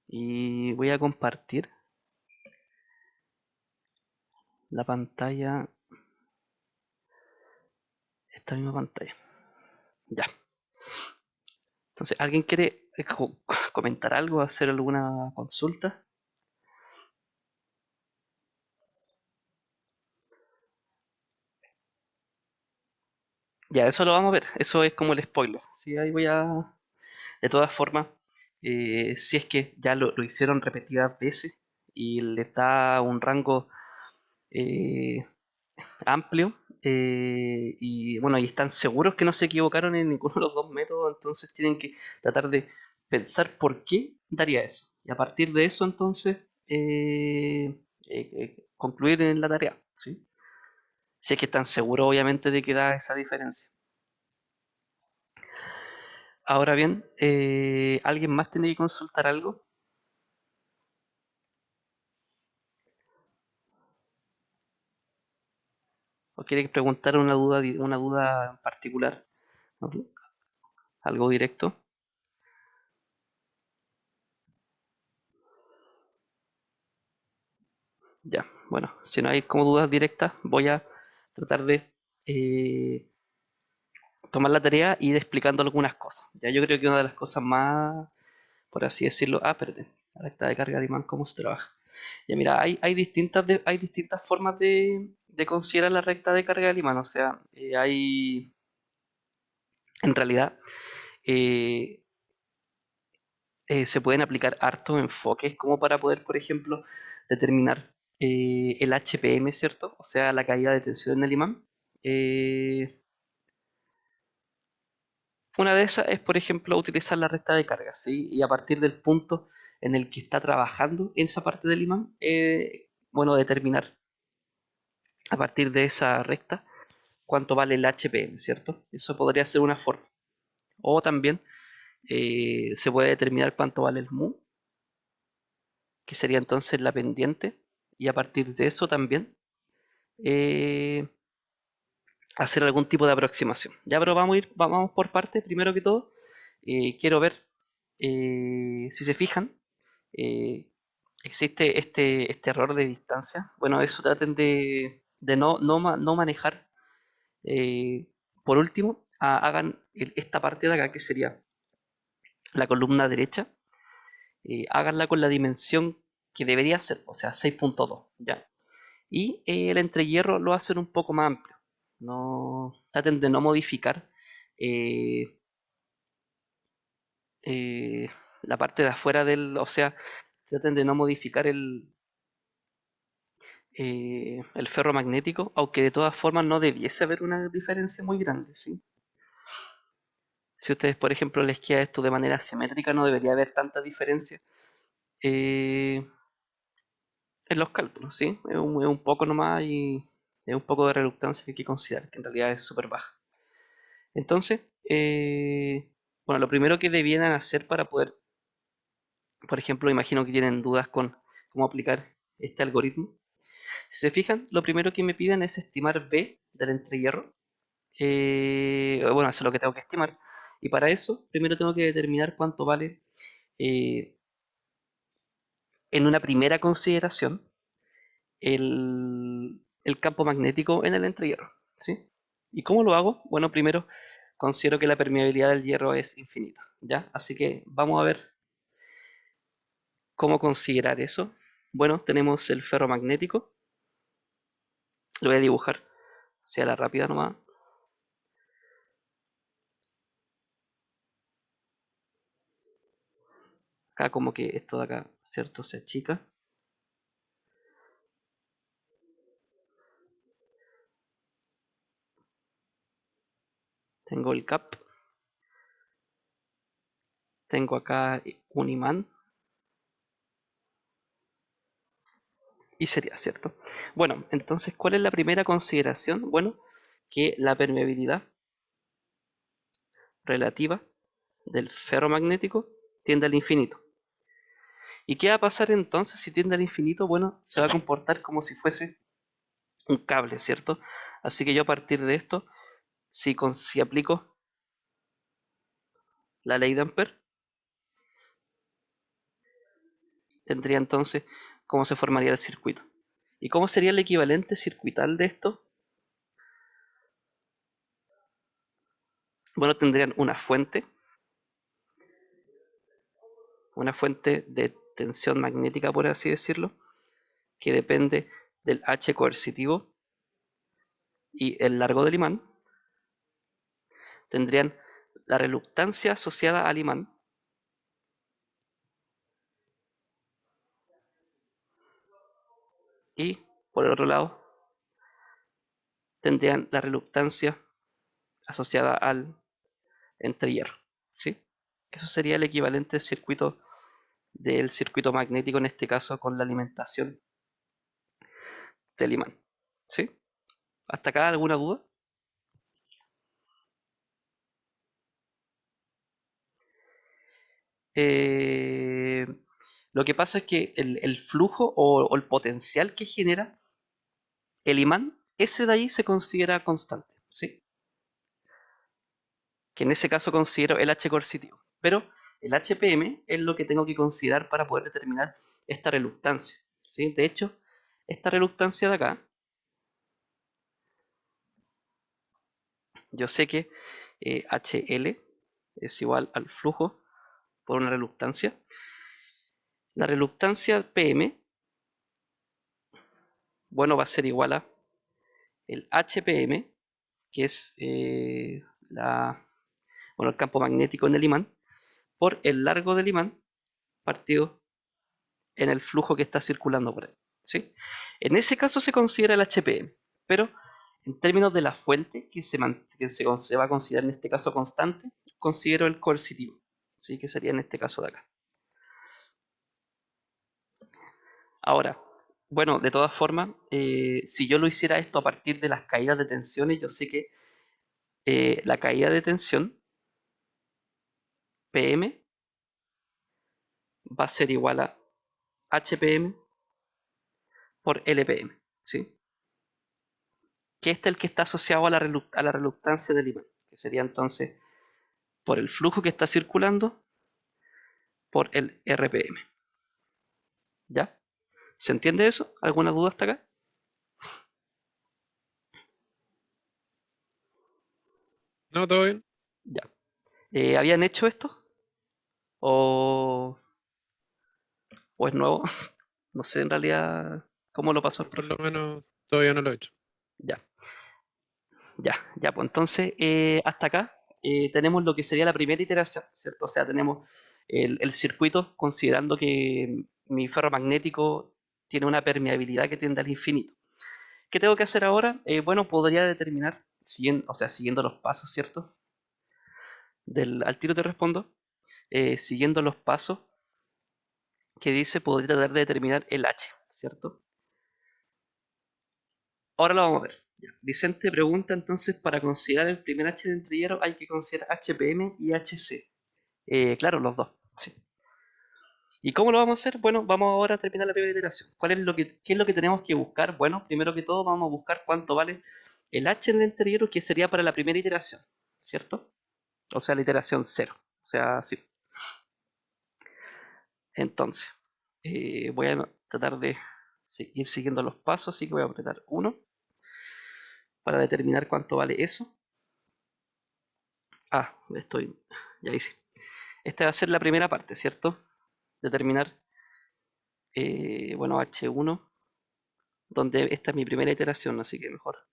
Y voy a compartir la pantalla, esta misma pantalla. Ya. Entonces, ¿alguien quiere comentar algo, hacer alguna consulta? Ya, eso lo vamos a ver. Eso es como el spoiler. Sí, ahí voy a... De todas formas, si es que ya lo hicieron repetidas veces y les da un rango eh, amplio, y bueno, y están seguros que no se equivocaron en ninguno de los dos métodos, entonces tienen que tratar de pensar por qué daría eso. Y a partir de eso, entonces, concluir en la tarea, ¿sí? Si es que están seguros, obviamente, de que da esa diferencia. Ahora bien, ¿alguien más tiene que consultar algo? ¿O quiere preguntar una duda en particular? ¿No? ¿Algo directo? Ya, bueno, si no hay como dudas directas, voy a tratar de eh, tomar la tarea y ir explicando algunas cosas. Ya yo creo que una de las cosas más, por así decirlo, espérate, la recta de carga de imán, ¿cómo se trabaja? Ya mira, hay distintas formas de considerar la recta de carga del imán, o sea, en realidad, eh, se pueden aplicar hartos enfoques como para poder, por ejemplo, determinar el HPM, ¿cierto? O sea, la caída de tensión en el imán. Eh, una de esas es, por ejemplo, utilizar la recta de carga, ¿sí? Y a partir del punto en el que está trabajando en esa parte del imán, bueno, determinar a partir de esa recta cuánto vale el HPM, ¿cierto? Eso podría ser una forma. O también se puede determinar cuánto vale el mu, que sería entonces la pendiente, y a partir de eso también eh, hacer algún tipo de aproximación. Ya, pero vamos por partes. Primero que todo, quiero ver si se fijan, eh, existe este error de distancia. Bueno, eso traten de no manejar. eh, por último, hagan esta parte de acá, que sería la columna derecha, háganla con la dimensión que debería ser, o sea, 6.2, ¿ya? Y el entrehierro lo hacen un poco más amplio. No, traten de no modificar eh, eh, la parte de afuera del, o sea, traten de no modificar el ferro magnético, aunque de todas formas no debiese haber una diferencia muy grande, ¿sí? Si a ustedes, por ejemplo, les queda esto de manera simétrica, no debería haber tanta diferencia eh, en los cálculos, ¿sí? Es un poco nomás y es un poco de reluctancia que hay que considerar, que en realidad es súper baja. Entonces, bueno, lo primero que debieran hacer para poder, por ejemplo, imagino que tienen dudas con cómo aplicar este algoritmo. Si se fijan, lo primero que me piden es estimar B del entrehierro. Bueno, eso es lo que tengo que estimar. Y para eso, primero tengo que determinar cuánto vale eh, en una primera consideración el campo magnético en el entrehierro, ¿sí? ¿Y cómo lo hago? Bueno, primero considero que la permeabilidad del hierro es infinita, ¿ya? Así que vamos a ver cómo considerar eso. Bueno, tenemos el ferromagnético, lo voy a dibujar hacia la rápida nomás. Acá como que esto de acá, ¿cierto? Se achica. Tengo el cap, tengo acá un imán y sería, ¿cierto? Bueno, entonces, ¿cuál es la primera consideración? Bueno, que la permeabilidad relativa del ferromagnético tiende al infinito. ¿Y qué va a pasar entonces si tiende al infinito? Bueno, se va a comportar como si fuese un cable, ¿cierto? Así que yo a partir de esto, si aplico la ley de Ampère, tendría entonces cómo se formaría el circuito. ¿Y cómo sería el equivalente circuital de esto? Bueno, tendrían una fuente de tensión magnética, por así decirlo, que depende del H coercitivo y el largo del imán. Tendrían la reluctancia asociada al imán y, por el otro lado, tendrían la reluctancia asociada al entrehierro. ¿Sí? Eso sería el equivalente circuito del circuito magnético, en este caso con la alimentación del imán. ¿Sí? ¿Hasta acá alguna duda? Eh, lo que pasa es que el flujo o el potencial que genera el imán, ese de ahí se considera constante, ¿sí? Que en ese caso considero el H coercitivo. Pero el HPM es lo que tengo que considerar para poder determinar esta reluctancia, ¿sí? De hecho, esta reluctancia de acá, yo sé que HL es igual al flujo por una reluctancia. La reluctancia PM, bueno, va a ser igual a el HPM, que es bueno, el campo magnético en el imán, por el largo del imán partido en el flujo que está circulando por ahí. ¿Sí? En ese caso se considera el HPM, pero en términos de la fuente que se va a considerar en este caso constante, considero el coercitivo, ¿sí? Que sería en este caso de acá. Ahora, bueno, de todas formas, si yo lo hiciera esto a partir de las caídas de tensiones, yo sé que la caída de tensión, PM, va a ser igual a HPM por LPM, ¿sí? Que este es el que está asociado a la reluctancia del imán, que sería entonces por el flujo que está circulando por el RPM. ¿Ya? ¿Se entiende eso? ¿Alguna duda hasta acá? No, todo bien. Ya. ¿Habían hecho esto? ¿O, ¿O es nuevo? No sé en realidad cómo lo pasó el Por profe. lo menos todavía no lo he hecho. Ya, ya, pues entonces hasta acá tenemos lo que sería la primera iteración, ¿cierto? O sea, tenemos el circuito considerando que mi ferromagnético tiene una permeabilidad que tiende al infinito. ¿Qué tengo que hacer ahora? Bueno, podría determinar, siguiendo los pasos, ¿cierto? Al tiro te respondo. Siguiendo los pasos que dice, podría tratar de determinar el H, ¿cierto? Ahora lo vamos a ver. Ya. Vicente pregunta entonces, para considerar el primer H de entrellero hay que considerar HPM y HC. Claro, los dos. Sí. ¿Y cómo lo vamos a hacer? Bueno, vamos ahora a terminar la primera iteración. ¿Qué es lo que tenemos que buscar? Bueno, primero que todo vamos a buscar cuánto vale el H en el entrellero, que sería para la primera iteración, ¿cierto? O sea, la iteración cero. O sea, sí. Entonces, voy a tratar de ir siguiendo los pasos, así que voy a apretar uno para determinar cuánto vale eso. Ya hice. Esta va a ser la primera parte, ¿cierto? Determinar, bueno, H1, donde esta es mi primera iteración, así que mejor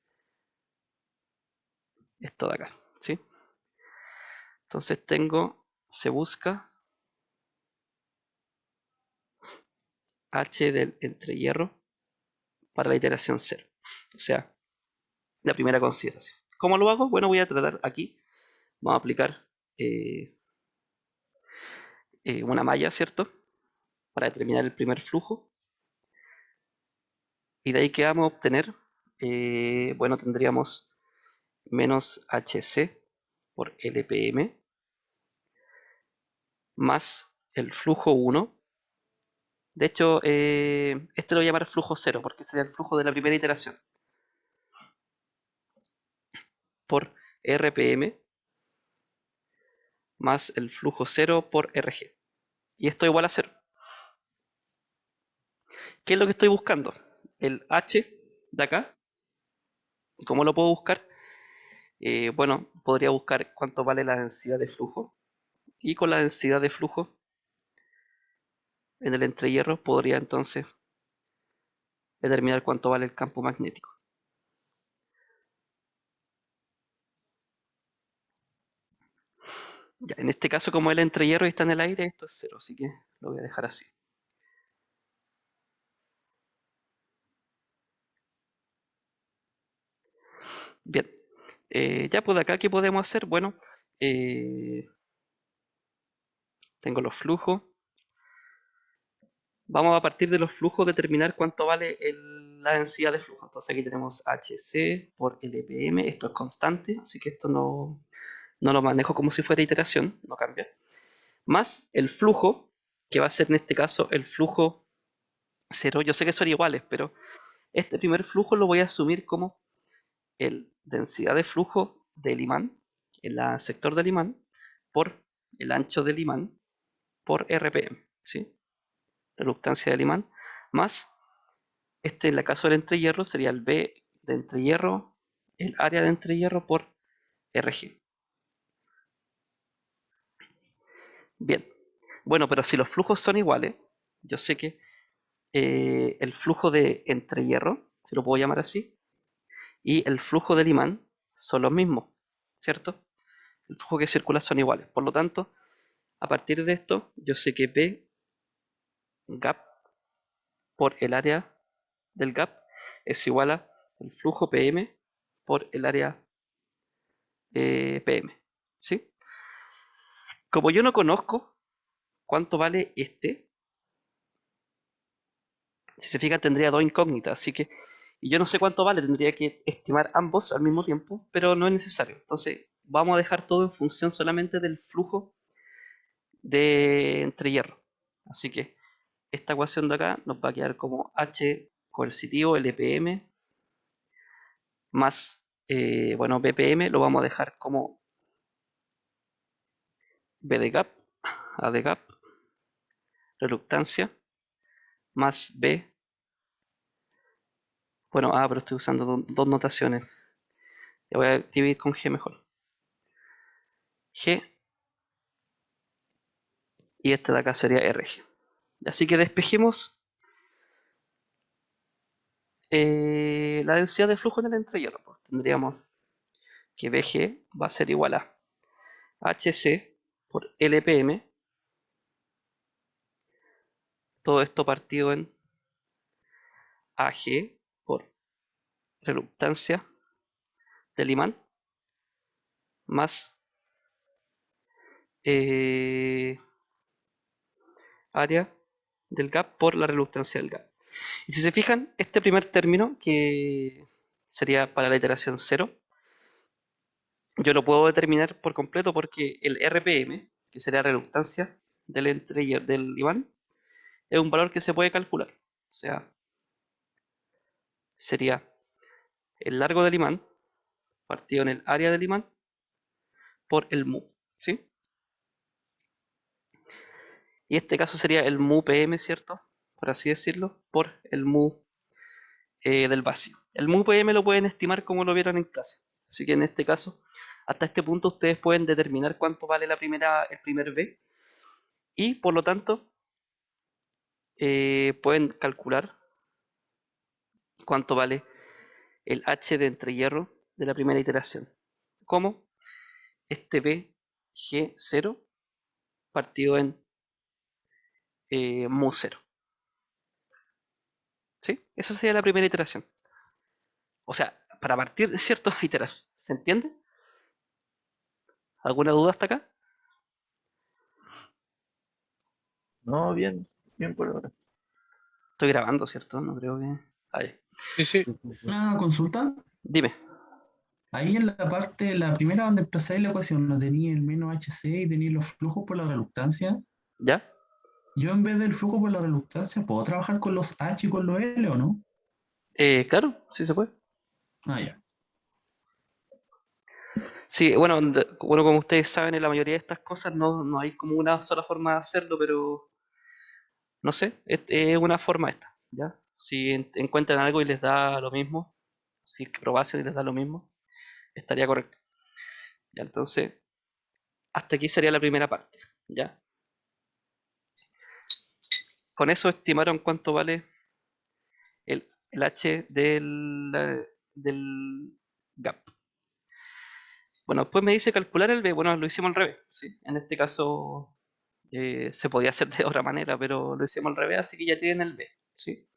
esto de acá, ¿sí? Entonces se busca H del entrehierro para la iteración cero. O sea, la primera consideración. ¿Cómo lo hago? Bueno, voy a tratar aquí, vamos a aplicar eh, una malla, ¿cierto? Para determinar el primer flujo. Y de ahí que vamos a obtener, bueno, tendríamos menos HC por LPM más el flujo 1. De hecho, este lo voy a llamar flujo 0 porque sería el flujo de la primera iteración por RPM más el flujo 0 por RG. Y esto igual a 0. ¿Qué es lo que estoy buscando? El H de acá. ¿Cómo lo puedo buscar? Bueno, podría buscar cuánto vale la densidad de flujo. Y con la densidad de flujo en el entrehierro podría entonces determinar cuánto vale el campo magnético. Ya, en este caso, como el entrehierro está en el aire, esto es cero, así que lo voy a dejar así. Bien, ya pues de acá, ¿qué podemos hacer? Bueno, eh, tengo los flujos. Vamos a partir de los flujos determinar cuánto vale la densidad de flujo. Entonces aquí tenemos Hc por LPM, esto es constante, así que esto no lo manejo como si fuera iteración, no cambia. Más el flujo, que va a ser en este caso el flujo cero. Yo sé que son iguales, pero este primer flujo lo voy a asumir como el densidad de flujo del imán, el sector del imán, por el ancho del imán, por RPM, ¿sí? Reluctancia del imán, más, en el caso del entrehierro sería el B de entrehierro, el área de entrehierro por RG. Bien, bueno, pero si los flujos son iguales, yo sé que el flujo de entrehierro, si lo puedo llamar así, y el flujo del imán son los mismos, ¿cierto? El flujo que circula son iguales. Por lo tanto, a partir de esto, yo sé que P gap por el área del gap es igual a el flujo PM por el área PM. ¿Sí? Como yo no conozco cuánto vale si se fija tendría dos incógnitas, así que y yo no sé cuánto vale, tendría que estimar ambos al mismo tiempo, pero no es necesario. Entonces, vamos a dejar todo en función solamente del flujo de entre hierro. Así que esta ecuación de acá nos va a quedar como H coercitivo LPM más, bueno, BPM lo vamos a dejar como B de gap, A de gap, reluctancia, más B, bueno, pero estoy usando dos notaciones. Ya voy a dividir con G mejor. G y este de acá sería RG. Así que despejemos la densidad de flujo en el entrehierro. Pues tendríamos que BG va a ser igual a HC por LPM, todo esto partido en AG por reluctancia del imán, más eh, área del gap por la reluctancia del gap. Y si se fijan, este primer término, que sería para la iteración 0, yo lo puedo determinar por completo porque el RPM, que sería reluctancia del imán, es un valor que se puede calcular. O sea, sería el largo del imán partido en el área del imán por el mu. ¿Sí? Y este caso sería el mu PM, ¿cierto? Por así decirlo, por el mu del vacío. El mu PM lo pueden estimar como lo vieron en clase. Así que en este caso, hasta este punto ustedes pueden determinar cuánto vale el primer B y por lo tanto pueden calcular cuánto vale el H de entrehierro de la primera iteración. Como este B G0 partido en mu 0. ¿Sí? Esa sería la primera iteración. O sea, para partir de cierto iterar. ¿Se entiende? ¿Alguna duda hasta acá? No, bien, bien por ahora. Estoy grabando, ¿cierto? No creo que... Ahí. Sí, sí. Una consulta. Dime. Ahí en la parte, la primera donde empezáis la ecuación, no tenía el menos HC y tenía los flujos por la reluctancia. ¿Ya? Yo en vez del flujo por la reluctancia, ¿puedo trabajar con los H y con los L o no? Claro, sí se puede. Ah, ya. Sí, bueno, bueno, como ustedes saben, en la mayoría de estas cosas no hay como una sola forma de hacerlo, pero no sé, es una forma esta. ¿ya? Si encuentran algo y les da lo mismo, si probasen y les da lo mismo, estaría correcto. Ya, entonces, hasta aquí sería la primera parte, ¿ya? Con eso estimaron cuánto vale el H del gap. Bueno, después me dice calcular el B. Bueno, lo hicimos al revés, ¿sí? En este caso se podía hacer de otra manera, pero lo hicimos al revés, así que ya tienen el B, ¿sí?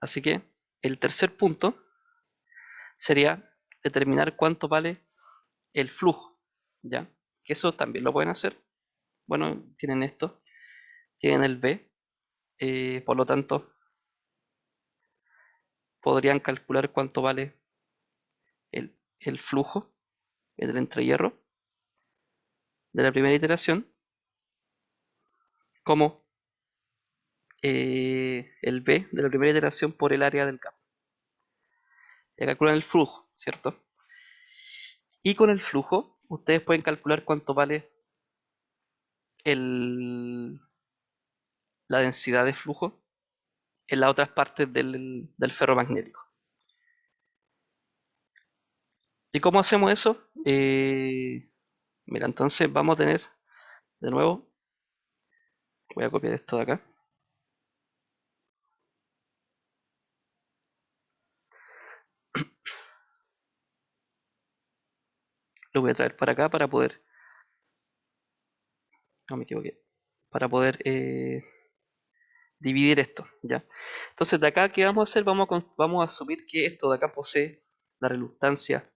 Así que el tercer punto sería determinar cuánto vale el flujo, ¿ya? Que eso también lo pueden hacer. Bueno, tienen esto, tienen el B, por lo tanto, podrían calcular cuánto vale el flujo, el entrehierro de la primera iteración, como el B de la primera iteración por el área del campo. Ya calculan el flujo, ¿cierto? Y con el flujo, ustedes pueden calcular cuánto vale el, la densidad de flujo en las otras partes del ferromagnético. ¿Y cómo hacemos eso? Mira, entonces vamos a tener, de nuevo, voy a copiar esto de acá. Lo voy a traer para acá para poder, no me equivoqué, para poder dividir esto, ¿ya? Entonces de acá, ¿qué vamos a hacer? Vamos a asumir que esto de acá posee la reluctancia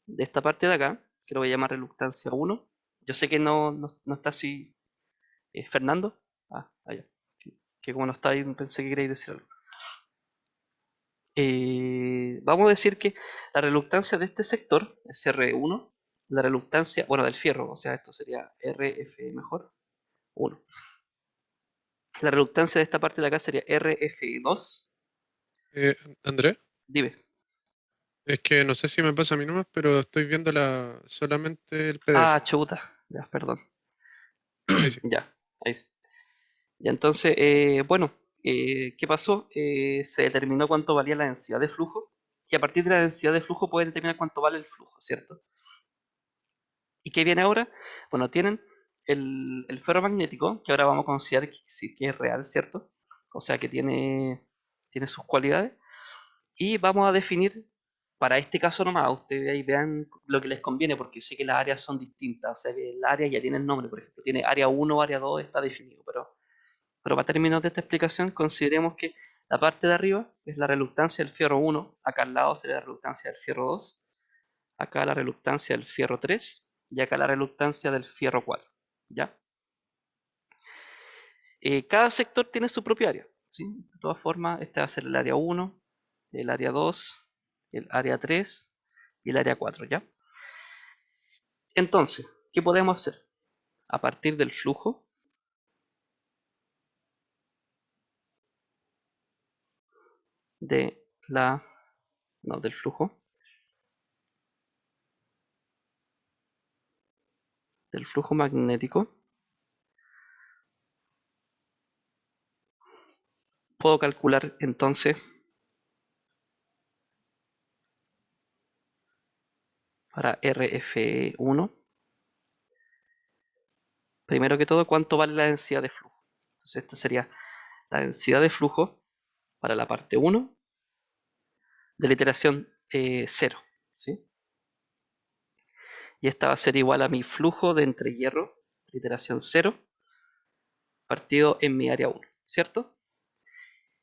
de esta parte de acá, que lo voy a llamar reluctancia 1. Yo sé que no está así, Fernando. Allá. Que como no está ahí, pensé que queréis decir algo. Vamos a decir que la reluctancia de este sector es R1, la reluctancia, bueno, del fierro, o sea, esto sería RF mejor, 1. La reluctancia de esta parte de acá sería RF2. Andrés, Dime. es que no sé si me pasa a mí nomás, pero estoy viendo solamente el PDF. Ah, chuta. Ya, perdón. Ahí sí. Ya, ahí sí. Ya, entonces, bueno, ¿qué pasó? Se determinó cuánto valía la densidad de flujo, y a partir de la densidad de flujo pueden determinar cuánto vale el flujo, ¿cierto? ¿Y qué viene ahora? Bueno, tienen el ferromagnético, que ahora vamos a considerar que, sí, que es real, ¿cierto? O sea que tiene sus cualidades. Y vamos a definir, para este caso nomás, ustedes ahí vean lo que les conviene, porque sé que las áreas son distintas. O sea que el área ya tiene el nombre, por ejemplo, tiene área 1, área 2, está definido. Pero para términos de esta explicación, consideremos que la parte de arriba es la reluctancia del fierro 1, acá al lado sería la reluctancia del fierro 2, acá la reluctancia del fierro 3 y acá la reluctancia del fierro 4. ¿Ya? Cada sector tiene su propia área, ¿sí? De todas formas, este va a ser el área 1, el área 2, el área 3 y el área 4, ¿ya? Entonces, ¿qué podemos hacer? A partir del flujo de la... no, del flujo, magnético, puedo calcular entonces para RF1, primero que todo, cuánto vale la densidad de flujo. Entonces, esta sería la densidad de flujo para la parte 1 de la iteración 0, ¿sí? Y esta va a ser igual a mi flujo de entrehierro, iteración 0, partido en mi área 1, ¿cierto?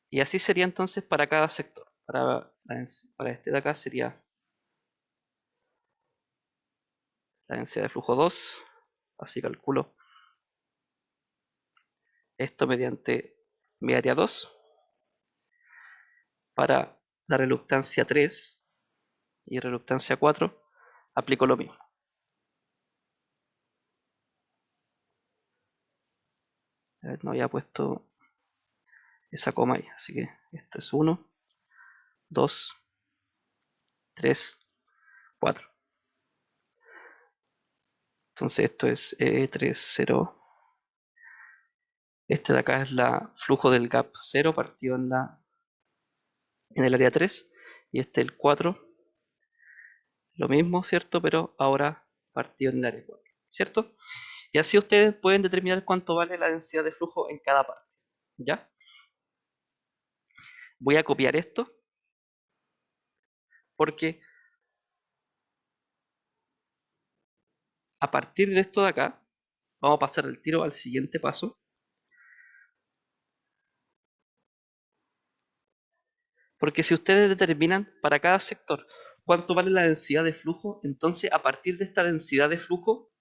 Y así sería entonces para cada sector. Para este de acá sería la densidad de flujo 2, así calculo esto mediante mi área 2. Para la reluctancia 3 y reluctancia 4, aplico lo mismo. A ver, no había puesto esa coma ahí, así que esto es 1, 2, 3, 4. Entonces esto es E30 Este de acá es la flujo del gap 0 partido en el área 3. Y este el 4, lo mismo, ¿cierto? Pero ahora partido en el área 4, ¿cierto? Y así ustedes pueden determinar cuánto vale la densidad de flujo en cada parte, ¿ya? Voy a copiar esto porque a partir de esto de acá, vamos a pasar el tiro al siguiente paso. Porque si ustedes determinan para cada sector cuánto vale la densidad de flujo, entonces a partir de esta densidad de flujo,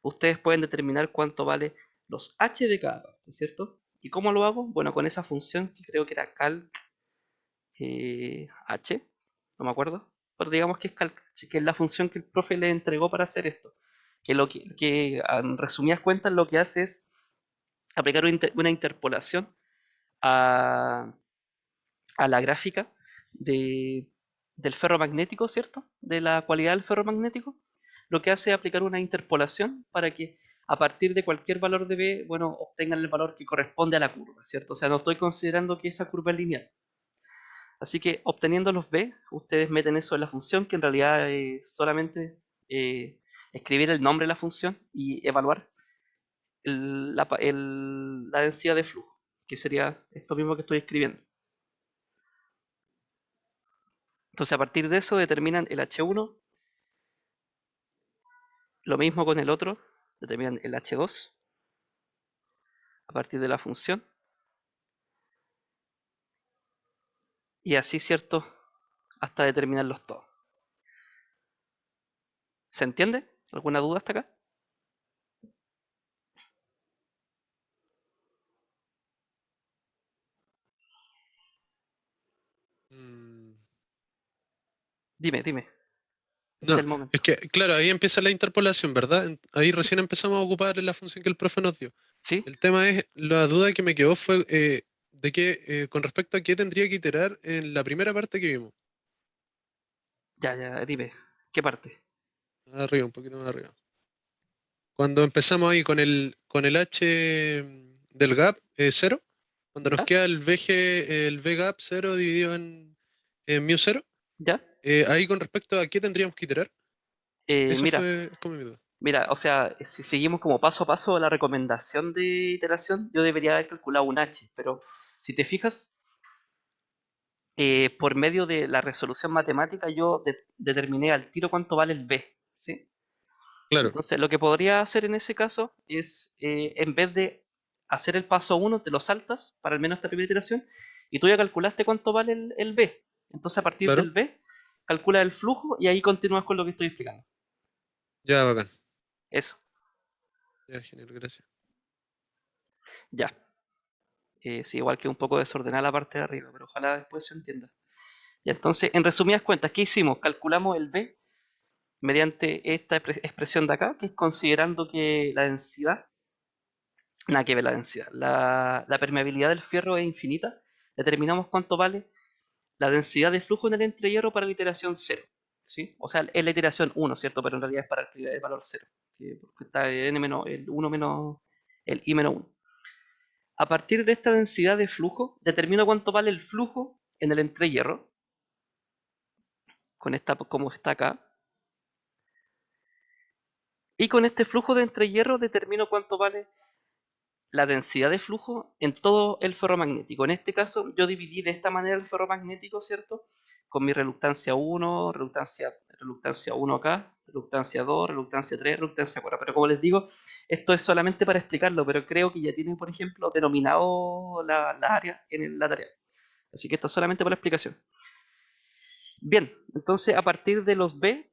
ustedes pueden determinar cuánto vale los h de cada parte, ¿cierto? ¿Y cómo lo hago? Bueno, con esa función que creo que era calc h, no me acuerdo, pero digamos que es calc h, que es la función que el profe le entregó para hacer esto. Que en resumidas cuentas lo que hace es aplicar una interpolación a, a la gráfica de, del ferromagnético, ¿cierto? De la cualidad del ferromagnético, lo que hace es aplicar una interpolación para que a partir de cualquier valor de B, bueno, obtengan el valor que corresponde a la curva, ¿cierto? O sea, no estoy considerando que esa curva es lineal. Así que obteniendo los B, ustedes meten eso en la función, que en realidad es solamente escribir el nombre de la función y evaluar la densidad de flujo, que sería esto mismo que estoy escribiendo. Entonces a partir de eso determinan el H1, lo mismo con el otro, determinan el H2 a partir de la función. Y así, ¿cierto? Hasta determinarlos todos. ¿Se entiende? ¿Alguna duda hasta acá? Mm, Dime, dime. Este es No, el momento. es que, claro, ahí empieza la interpolación, ¿verdad? Ahí recién empezamos a ocupar la función que el profe nos dio. ¿Sí? El tema es, la duda que me quedó fue de que, con respecto a qué tendría que iterar en la primera parte que vimos. Ya, ya, dime. ¿Qué parte? Arriba, un poquito más arriba. Cuando empezamos ahí con el H del gap 0, cuando nos ¿Ya? queda el V gap 0 dividido en mu 0, ¿Ya? ahí con respecto a qué tendríamos que iterar. Eso Mira, fue como mi duda. mira, o sea, si seguimos como paso a paso la recomendación de iteración, yo debería haber calculado un H, pero si te fijas, por medio de la resolución matemática yo determiné al tiro cuánto vale el B, ¿sí? Claro, Entonces, lo que podría hacer en ese caso es, en vez de hacer el paso uno, te lo saltas para al menos esta primera iteración, y tú ya calculaste cuánto vale el B. Entonces, a partir claro. del B, calcula el flujo y ahí continúas con lo que estoy explicando. Ya, bacán. Eso, Ya, genial, gracias. ya. Sí, igual que un poco desordenada la parte de arriba, pero ojalá después se entienda. Y entonces, en resumidas cuentas, ¿qué hicimos? Calculamos el B mediante esta expresión de acá, que es considerando que la densidad, nada que ver la densidad, la permeabilidad del fierro es infinita, determinamos cuánto vale la densidad de flujo en el entrehierro para la iteración 0, ¿sí? O sea, es la iteración 1, ¿cierto? Pero en realidad es para el valor 0, porque está n menos, el 1 menos el i menos 1. A partir de esta densidad de flujo, determino cuánto vale el flujo en el entrehierro, con esta como está acá, y con este flujo de entrehierro determino cuánto vale la densidad de flujo en todo el ferromagnético. En este caso, yo dividí de esta manera el ferromagnético, ¿cierto? Con mi reluctancia 1, reluctancia 1 acá, reluctancia 2, reluctancia 3, reluctancia 4. Pero como les digo, esto es solamente para explicarlo, pero creo que ya tienen, por ejemplo, denominado la área en la tarea. Así que esto es solamente para la explicación. Bien, entonces a partir de los B,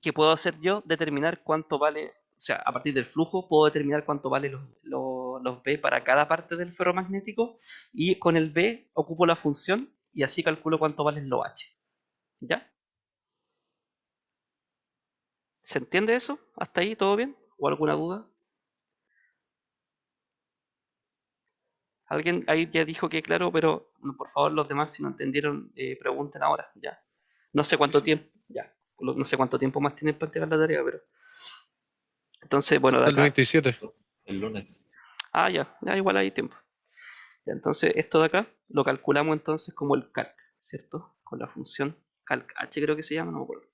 ¿qué puedo hacer yo? Determinar cuánto vale, o sea, a partir del flujo puedo determinar cuánto vale los B para cada parte del ferromagnético y con el B ocupo la función y así calculo cuánto valen los H. ¿Ya? ¿Se entiende eso? ¿Hasta ahí todo bien? ¿O alguna duda? Alguien ahí ya dijo que claro, pero no, por favor los demás si no entendieron pregunten ahora, ¿ya? No sé Sí, cuánto sí. tiempo, ya, no sé cuánto tiempo más tienen para entregar la tarea, pero entonces, bueno, de Hasta el acá 27. El lunes. Ah, ya igual hay tiempo. Ya, entonces esto de acá lo calculamos entonces como el calc, ¿cierto? Con la función calc h creo que se llama, no me acuerdo.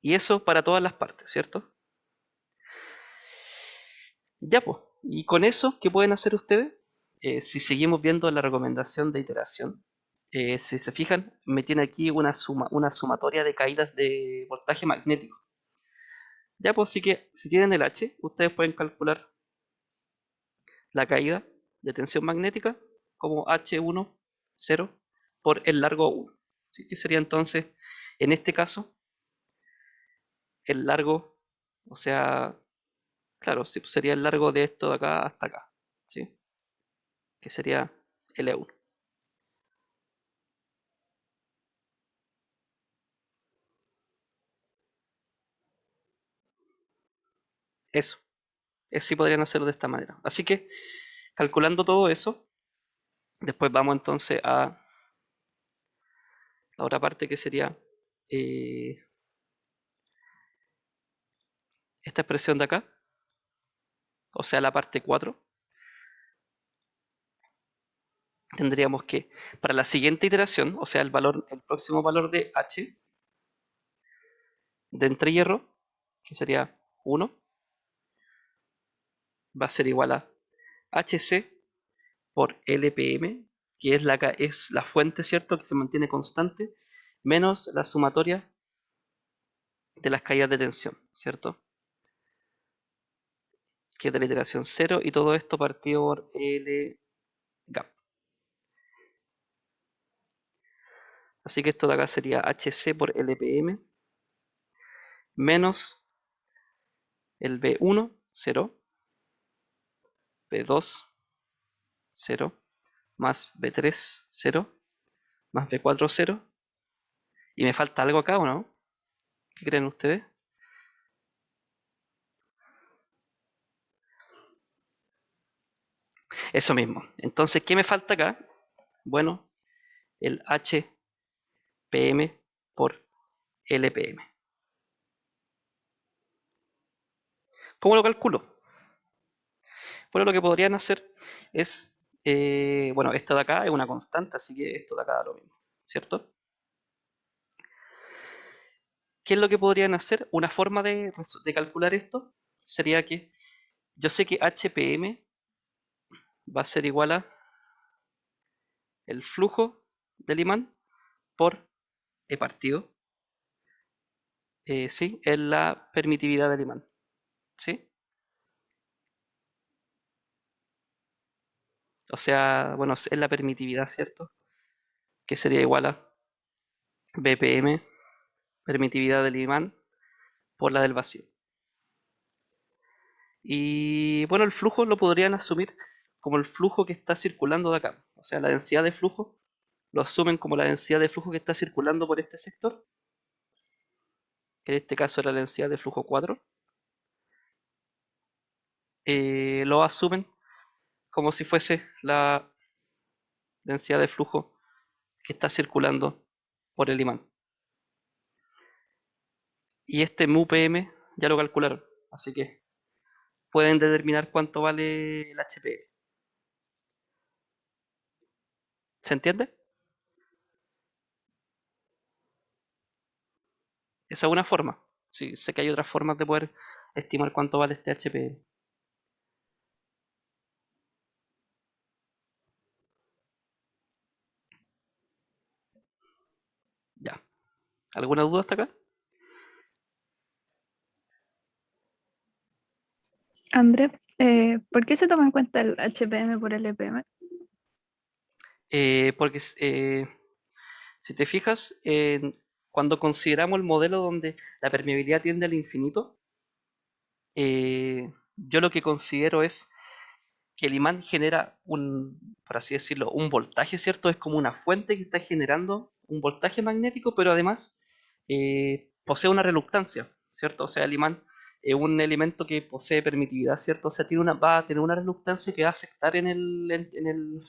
Y eso para todas las partes, ¿cierto? Ya pues, y con eso, ¿qué pueden hacer ustedes? Si seguimos viendo la recomendación de iteración, si se fijan, me tiene aquí una sumatoria de caídas de voltaje magnético. Ya pues, sí que si tienen el H, ustedes pueden calcular la caída de tensión magnética como H1, 0, por el largo 1. ¿Sí? Que sería entonces, en este caso, el largo, o sea, claro, sí, sería el largo de esto de acá hasta acá, ¿sí? Que sería L1. Eso, sí podrían hacerlo de esta manera. Así que, calculando todo eso, después vamos entonces a la otra parte que sería eh, esta expresión de acá, o sea, la parte 4. Tendríamos que, para la siguiente iteración, o sea, el próximo valor de h de entre hierro, que sería 1, va a ser igual a hc por lpm, que es la fuente, ¿cierto?, que se mantiene constante, menos la sumatoria de las caídas de tensión, ¿cierto?, que es de la iteración 0, y todo esto partido por L gap. Así que esto de acá sería hc por lpm menos el B1, 0, B2, 0, más B3, 0, más B4, 0. ¿Y me falta algo acá o no? ¿Qué creen ustedes? Eso mismo. Entonces, ¿qué me falta acá? Bueno, el HPM por LPM. ¿Cómo lo calculo? Bueno, lo que podrían hacer es, bueno, esto de acá es una constante, así que esto de acá da lo mismo, ¿cierto? ¿Qué es lo que podrían hacer? Una forma de calcular esto sería que yo sé que HPM va a ser igual a el flujo del imán por E partido, ¿sí? Es la permitividad del imán, ¿sí? O sea, bueno, es la permitividad, ¿cierto? Que sería igual a BPM, permitividad del imán, por la del vacío. Y bueno, el flujo lo podrían asumir como el flujo que está circulando de acá. O sea, la densidad de flujo lo asumen como la densidad de flujo que está circulando por este sector, que en este caso era la densidad de flujo 4. Lo asumen como si fuese la densidad de flujo que está circulando por el imán. Y este MUPM ya lo calcularon, así que pueden determinar cuánto vale el HPM. ¿Se entiende? Esa es una forma. Sí, sé que hay otras formas de poder estimar cuánto vale este HPM. Ya. ¿Alguna duda hasta acá? André, ¿por qué se toma en cuenta el HPM por LPM? Porque si te fijas, cuando consideramos el modelo donde la permeabilidad tiende al infinito, yo lo que considero es que el imán genera por así decirlo, un voltaje, ¿cierto? Es como una fuente que está generando un voltaje magnético, pero además posee una reluctancia, ¿cierto? O sea, el imán es un elemento que posee permitividad, ¿cierto? O sea, va a tener una reluctancia que va a afectar en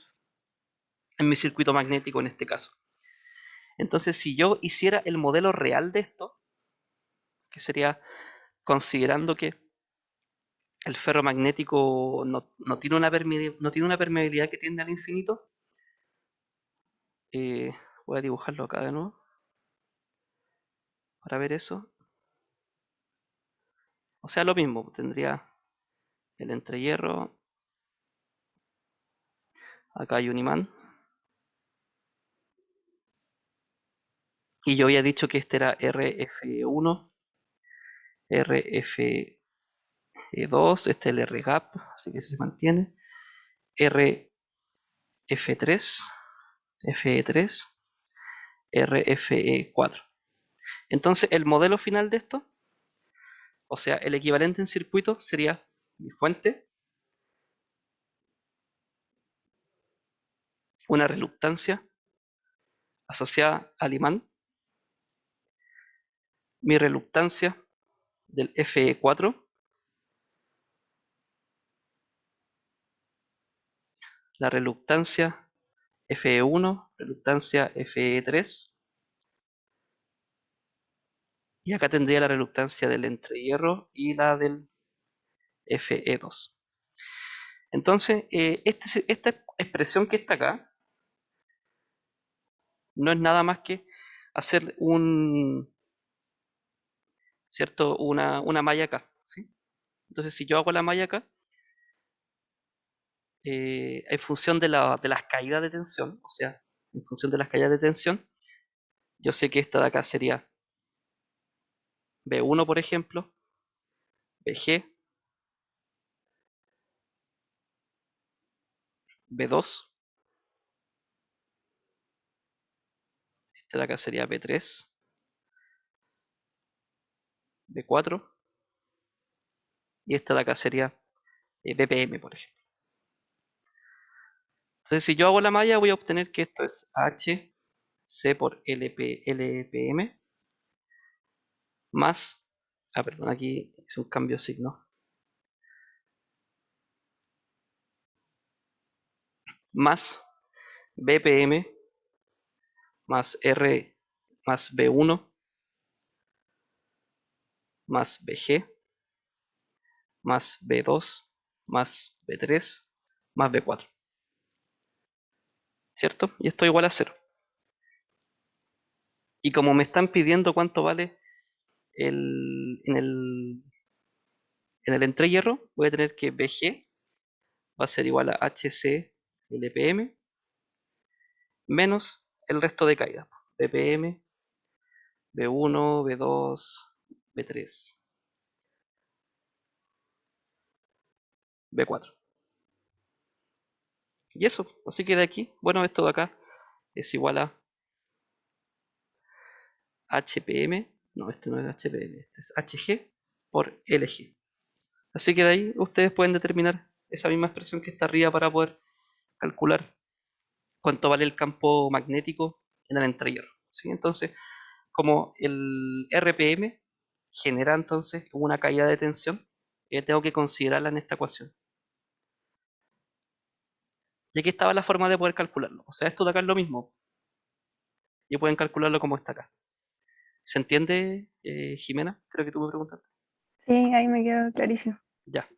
mi circuito magnético en este caso. Entonces, si yo hiciera el modelo real de esto, que sería considerando que el ferromagnético no tiene no tiene una permeabilidad que tiende al infinito. Eh, Voy a dibujarlo acá de nuevo para ver eso. O sea, lo mismo, tendría el entrehierro. Acá hay un imán. Y yo había dicho que este era RF1, RF2, este es el R-gap, así que se mantiene. RF3, FE3, RFE4. Entonces, el modelo final de esto, o sea, el equivalente en circuito sería mi fuente, una reluctancia asociada al imán, mi reluctancia del FE4, la reluctancia FE1, reluctancia FE3, y acá tendría la reluctancia del entrehierro y la del FE2. Entonces, esta expresión que está acá no es nada más que hacer ¿cierto? Una malla acá, ¿sí? Entonces, si yo hago la malla acá, en función de las caídas de tensión, o sea, en función de las caídas de tensión, yo sé que esta de acá sería B1, por ejemplo, BG, B2, esta de acá sería B3, B4, y esta de acá sería BPM, por ejemplo. Entonces, si yo hago la malla, voy a obtener que esto es HC por LPM más, perdón, aquí hice un cambio de signo, más BPM más R más B1 más BG más B2 más B3 más B4, ¿cierto? Y esto igual a 0. Y como me están pidiendo cuánto vale en el entrehierro, voy a tener que BG va a ser igual a HC LPM menos el resto de caídas. BPM, B1, B2, B3, B4. Y eso, así que de aquí, bueno, esto de acá es igual a HPM, no, este no es HPM, este es HG por LG. Así que de ahí ustedes pueden determinar esa misma expresión que está arriba para poder calcular cuánto vale el campo magnético en el entrehierro, ¿sí? Entonces, como el RPM genera entonces una caída de tensión, tengo que considerarla en esta ecuación. Y aquí estaba la forma de poder calcularlo. O sea, esto de acá es lo mismo. Y pueden calcularlo como está acá. ¿Se entiende, Jimena? Creo que tú me preguntaste. Sí, ahí me quedó clarísimo. Ya,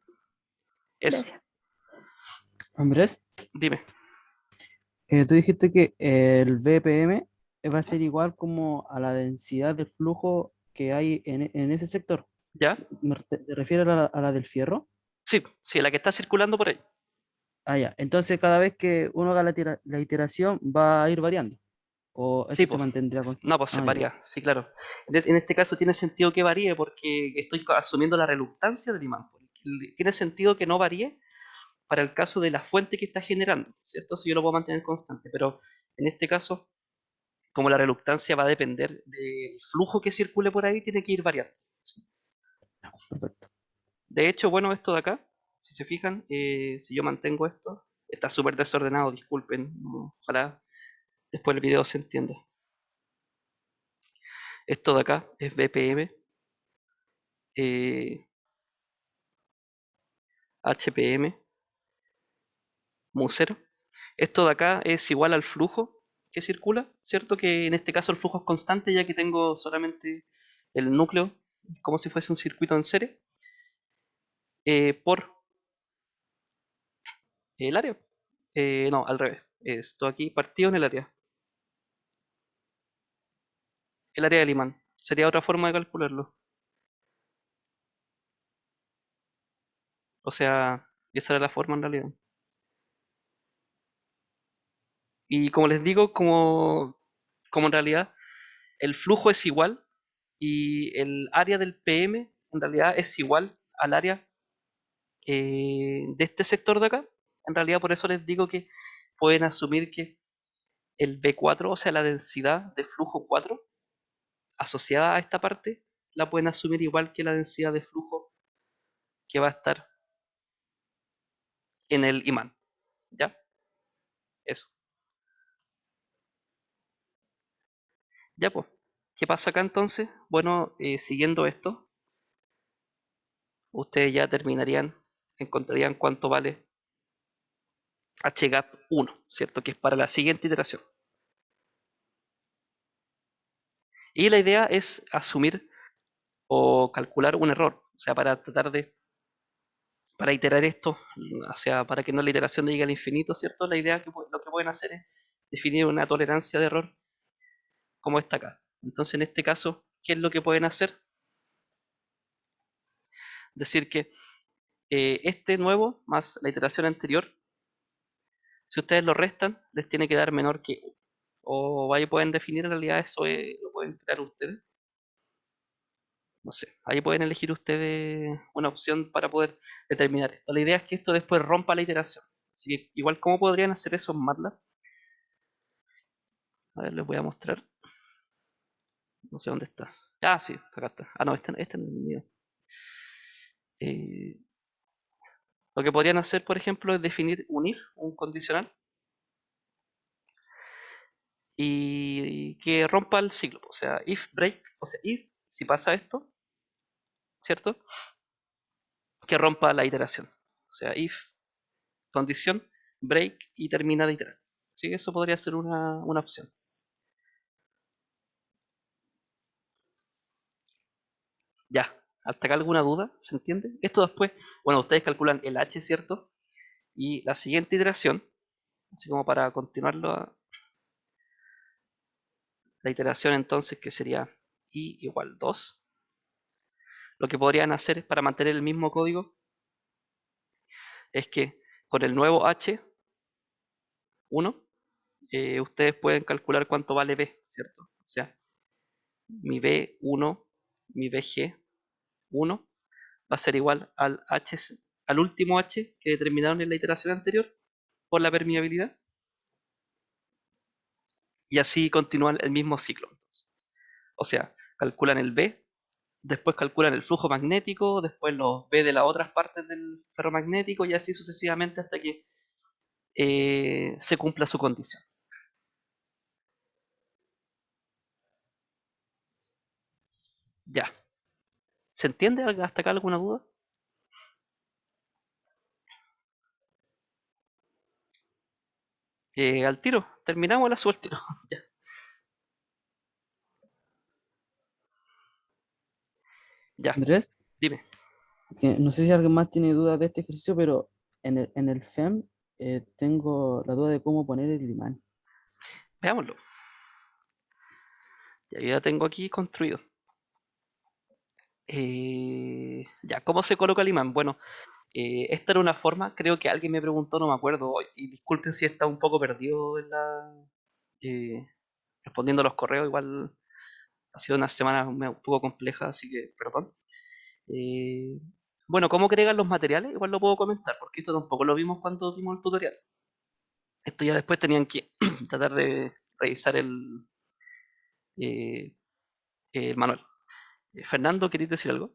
eso. Gracias. Andrés, Dime. tú dijiste que el BPM va a ser igual como a la densidad de flujo que hay en ese sector. ¿Ya? ¿Te refieres a la del fierro? Sí, sí, la que está circulando por ahí. Ah, ya. Entonces, cada vez que uno haga la iteración, va a ir variando. ¿O Sí, eso se pues. mantendría No, pues se Ah, ya. varía. Sí, claro. En este caso tiene sentido que varíe porque estoy asumiendo la reluctancia del imán. Tiene sentido que no varíe para el caso de la fuente que está generando, ¿cierto? Si yo lo puedo mantener constante, pero en este caso, como la reluctancia va a depender del flujo que circule por ahí, tiene que ir variando. ¿Sí? Perfecto. De hecho, bueno, esto de acá, si se fijan, si yo mantengo esto, está súper desordenado, disculpen, ojalá después el video se entienda. Esto de acá es BPM, eh, HPM, mu0. Esto de acá es igual al flujo que circula, ¿cierto? Que en este caso el flujo es constante ya que tengo solamente el núcleo, como si fuese un circuito en serie. por el área. No, al revés. Esto aquí partido en el área. El área del imán. Sería otra forma de calcularlo. O sea, esa era la forma en realidad. Y como les digo, como en realidad el flujo es igual y el área del PM en realidad es igual al área de este sector de acá, en realidad por eso les digo que pueden asumir que el B4, o sea, la densidad de flujo 4 asociada a esta parte, la pueden asumir igual que la densidad de flujo que va a estar en el imán. ¿Ya? Eso. Ya pues. ¿Qué pasa acá entonces? Bueno, siguiendo esto, ustedes ya terminarían, encontrarían cuánto vale HGAP 1, ¿cierto? Que es para la siguiente iteración. Y la idea es asumir o calcular un error, o sea, para tratar de, para iterar esto, o sea, para que no la iteración llegue al infinito, ¿cierto? La idea que lo que pueden hacer es definir una tolerancia de error como esta acá. Entonces, en este caso, ¿qué es lo que pueden hacer? Decir que este nuevo más la iteración anterior, si ustedes lo restan, les tiene que dar menor que 1. O ahí pueden definir en realidad eso, lo pueden crear ustedes. No sé, ahí pueden elegir ustedes una opción para poder determinar esto. La idea es que esto después rompa la iteración. Así que igual, ¿cómo podrían hacer eso en MATLAB? A ver, les voy a mostrar. No sé dónde está. Ah, sí, acá está. Ah, no, este no es el mío. Eh, lo que podrían hacer, por ejemplo, es definir un if, un condicional, y que rompa el ciclo. O sea, if break, o sea, if, si pasa esto, ¿cierto? Que rompa la iteración. O sea, if, condición, break y termina de iterar. Así que eso podría ser una opción. Ya, ¿hasta acá alguna duda? ¿Se entiende? Esto después, bueno, ustedes calculan el h, ¿cierto? Y la siguiente iteración, así como para continuarlo, la iteración entonces que sería i igual 2. Lo que podrían hacer es para mantener el mismo código, es que con el nuevo h1, ustedes pueden calcular cuánto vale b, ¿cierto? O sea, mi b1, mi bg1 va a ser igual al último h que determinaron en la iteración anterior por la permeabilidad. Y así continúan el mismo ciclo. Entonces. O sea, calculan el B, después calculan el flujo magnético, después los B de las otras partes del ferromagnético y así sucesivamente hasta que se cumpla su condición. Ya. ¿Se entiende hasta acá alguna duda? Al tiro, terminamos la suerte. Tiro. Ya. Ya, Andrés, dime. que no sé si alguien más tiene dudas de este ejercicio, pero en el FEM tengo la duda de cómo poner el imán. Veámoslo. Ya, yo ya tengo aquí construido. Ya, ¿cómo se coloca el imán? Bueno, esta era una forma, creo que alguien me preguntó, no me acuerdo, y disculpen si está un poco perdido en eh, respondiendo a los correos, igual ha sido una semana un poco compleja, así que perdón. Eh, bueno, ¿cómo agregan los materiales? Igual lo puedo comentar, porque esto tampoco lo vimos cuando vimos el tutorial. Esto ya después tenían que tratar de revisar eh, el manual. Fernando, ¿queréis decir algo?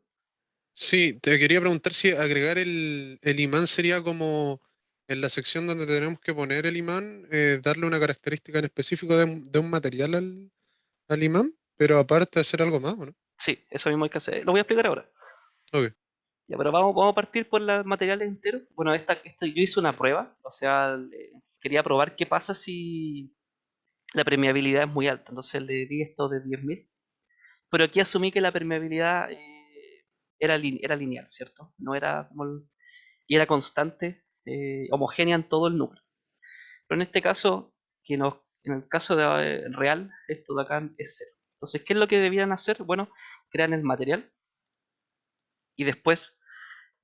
Sí, te quería preguntar si agregar el imán sería como en la sección donde tenemos que poner el imán, darle una característica en específico de un material al imán, pero aparte hacer algo más, ¿o no? Sí, eso mismo hay que hacer. Lo voy a explicar ahora. Ok. Ya, pero vamos a partir por los materiales enteros. Bueno, yo hice una prueba, o sea, quería probar qué pasa si la permeabilidad es muy alta. Entonces le di esto de 10.000. Pero aquí asumí que la permeabilidad era lineal, ¿cierto? No era como y era constante, homogénea en todo el número. Pero en este caso, en el caso de, real, esto de acá es cero. Entonces, ¿qué es lo que debían hacer? Bueno, crean el material y después,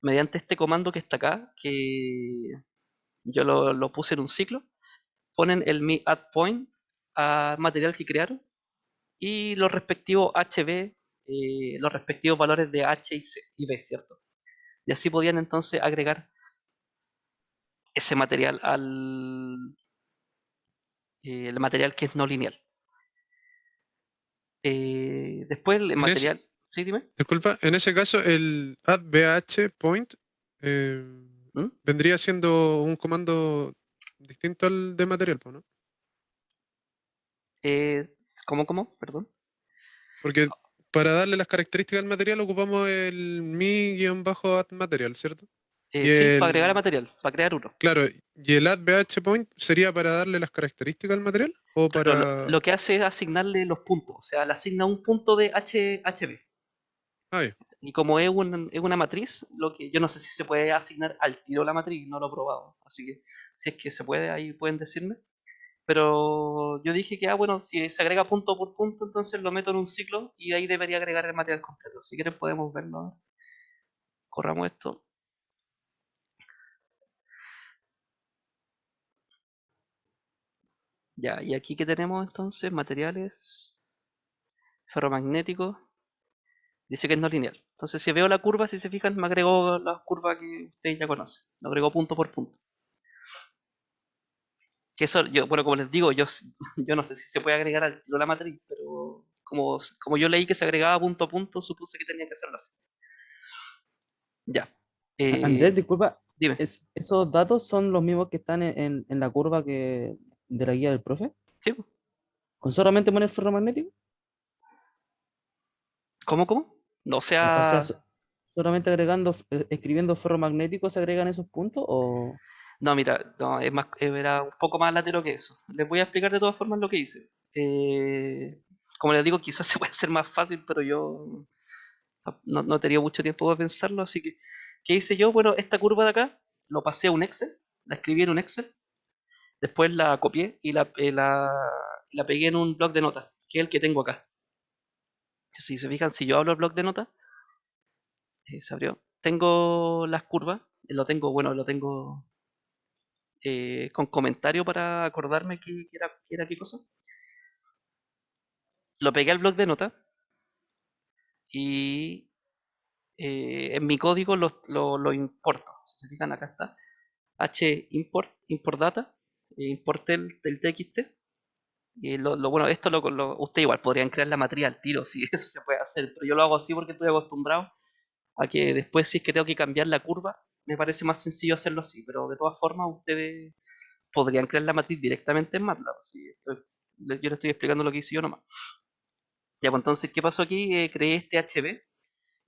mediante este comando que está acá, que yo lo puse en un ciclo, ponen el me add point al material que crearon y los respectivos HB, los respectivos valores de H y C y B, ¿cierto? Y así podían entonces agregar ese material el material que es no lineal. Después el En ese, material, ¿sí? Dime. disculpa, en ese caso el add point eh, ¿Mm? vendría siendo un comando distinto al de material, po, ¿no? ¿Cómo? Perdón. Porque para darle las características al material ocupamos el mi-add material, ¿cierto? Y Sí, para agregar el el, material, para crear uno. claro, ¿y el add point sería para darle las características al material o Claro, para...? lo que hace es asignarle los puntos, o sea, le asigna un punto de HB. Ah, ya. Y como es una matriz, lo que yo no sé si se puede asignar al tiro la matriz, no lo he probado. Así que si es que se puede, ahí pueden decirme. Pero yo dije que, bueno, si se agrega punto por punto, entonces lo meto en un ciclo y ahí debería agregar el material completo. Si quieren podemos verlo. Corramos esto. Ya, y aquí que tenemos entonces materiales ferromagnéticos. Dice que es no lineal. Entonces si veo la curva, si se fijan, me agregó la curva que ustedes ya conocen. Lo agregó punto por punto. Que eso, yo, bueno, como les digo, yo no sé si se puede agregar al tiro la matriz, pero como yo leí que se agregaba punto a punto, supuse que tenía que hacerlo así. Ya. Andrés, disculpa, Dime. ¿esos datos son los mismos que están en la curva de la guía del profe? ¿Sí? ¿Con solamente poner ferromagnético? ¿Cómo? No, o O sea, sea, solamente escribiendo ferromagnético se agregan esos puntos o... no, mira, no, es más, era un poco más latero que eso. Les voy a explicar de todas formas lo que hice. Como les digo, quizás se puede hacer más fácil, pero yo no he tenido mucho tiempo para pensarlo, así que, ¿qué hice yo? Bueno, esta curva de acá, lo pasé a un Excel, la escribí en un Excel, después la copié y la pegué en un bloc de notas, que es el que tengo acá. Si se fijan, si yo hablo el bloc de notas, se abrió. Tengo las curvas, lo tengo con comentario para acordarme qué era qué cosa. Lo pegué al bloc de notas y en mi código lo importo. Si se fijan, acá está. Import data, import del txt. Y bueno, esto usted igual podrían crear la matriz al tiro, si eso se puede hacer, pero yo lo hago así porque estoy acostumbrado a que después si es que tengo que cambiar la curva, me parece más sencillo hacerlo así, pero de todas formas ustedes podrían crear la matriz directamente en MATLAB. Yo le estoy explicando lo que hice yo nomás. Ya, pues entonces, ¿qué pasó aquí? Creé este HB.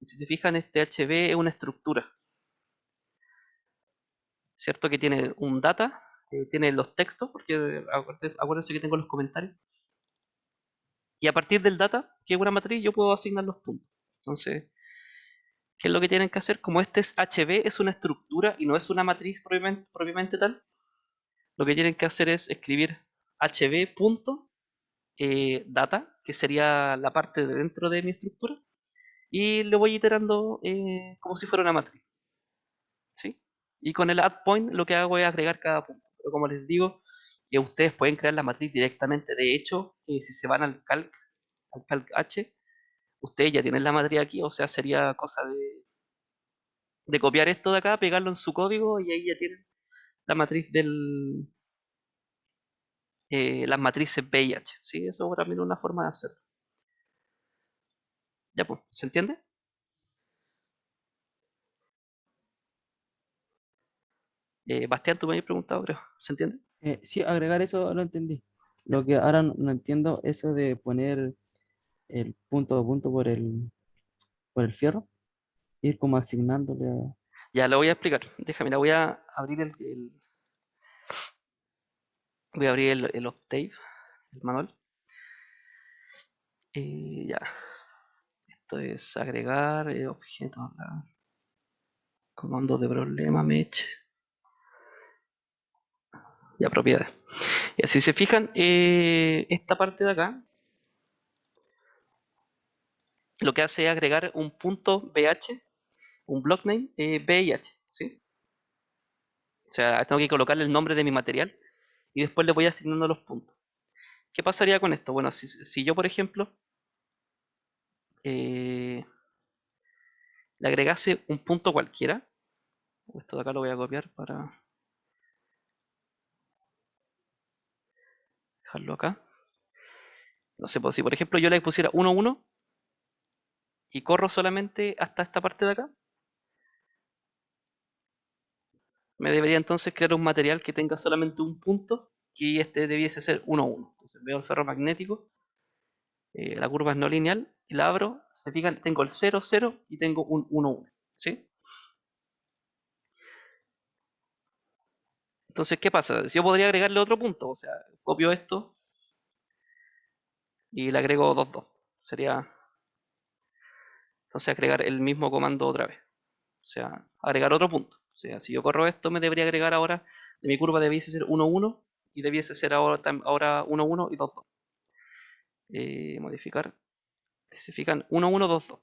Y si se fijan, este HB es una estructura, ¿cierto? Que tiene un data, tiene los textos, porque acuérdense que tengo los comentarios. Y a partir del data, que es una matriz, yo puedo asignar los puntos. Entonces, ¿qué es lo que tienen que hacer? Como este es HB, es una estructura y no es una matriz propiamente tal, lo que tienen que hacer es escribir HB punto data, que sería la parte de dentro de mi estructura, y lo voy iterando como si fuera una matriz, ¿sí? Y con el add point lo que hago es agregar cada punto. Pero como les digo, ustedes pueden crear la matriz directamente. De hecho, si se van al calc H, ustedes ya tienen la matriz aquí, o sea, sería cosa de copiar esto de acá, pegarlo en su código y ahí ya tienen la matriz las matrices B y H, ¿sí? Eso también es una forma de hacerlo. Ya pues, ¿se entiende? Bastián, tú me habías preguntado, creo. ¿Se entiende? Sí, agregar eso lo entendí. Lo que ahora no entiendo, eso de poner el punto a punto por el fierro, ir como asignándole a... Ya lo voy a explicar. Déjame, la voy a abrir voy a abrir el Octave, el manual. Ya, Esto es agregar objeto, comando de problema, match. Ya, propiedades. Y si se fijan, esta parte de acá lo que hace es agregar un punto BH, un block name BIH, ¿sí? O sea, tengo que colocarle el nombre de mi material y después le voy asignando los puntos. ¿Qué pasaría con esto? Bueno, si yo, por ejemplo, le agregase un punto cualquiera, esto de acá lo voy a copiar para dejarlo acá. No sé, pues si por ejemplo yo le pusiera 1, 1 y corro solamente hasta esta parte de acá, me debería entonces crear un material que tenga solamente un punto y este debiese ser 1, 1. Entonces veo el ferromagnético, la curva es no lineal y la abro, se fijan, tengo el 0, 0 y tengo un 1, 1, ¿sí? Entonces, ¿qué pasa? Yo podría agregarle otro punto, o sea, copio esto y le agrego 2, 2. Sería entonces agregar el mismo comando otra vez. O sea, agregar otro punto. O sea, si yo corro esto, me debería agregar ahora, de mi curva debiese ser 1, 1 y debiese ser ahora 1, 1 y 2, 2. Modificar. Se fijan 1, 1, 2, 2.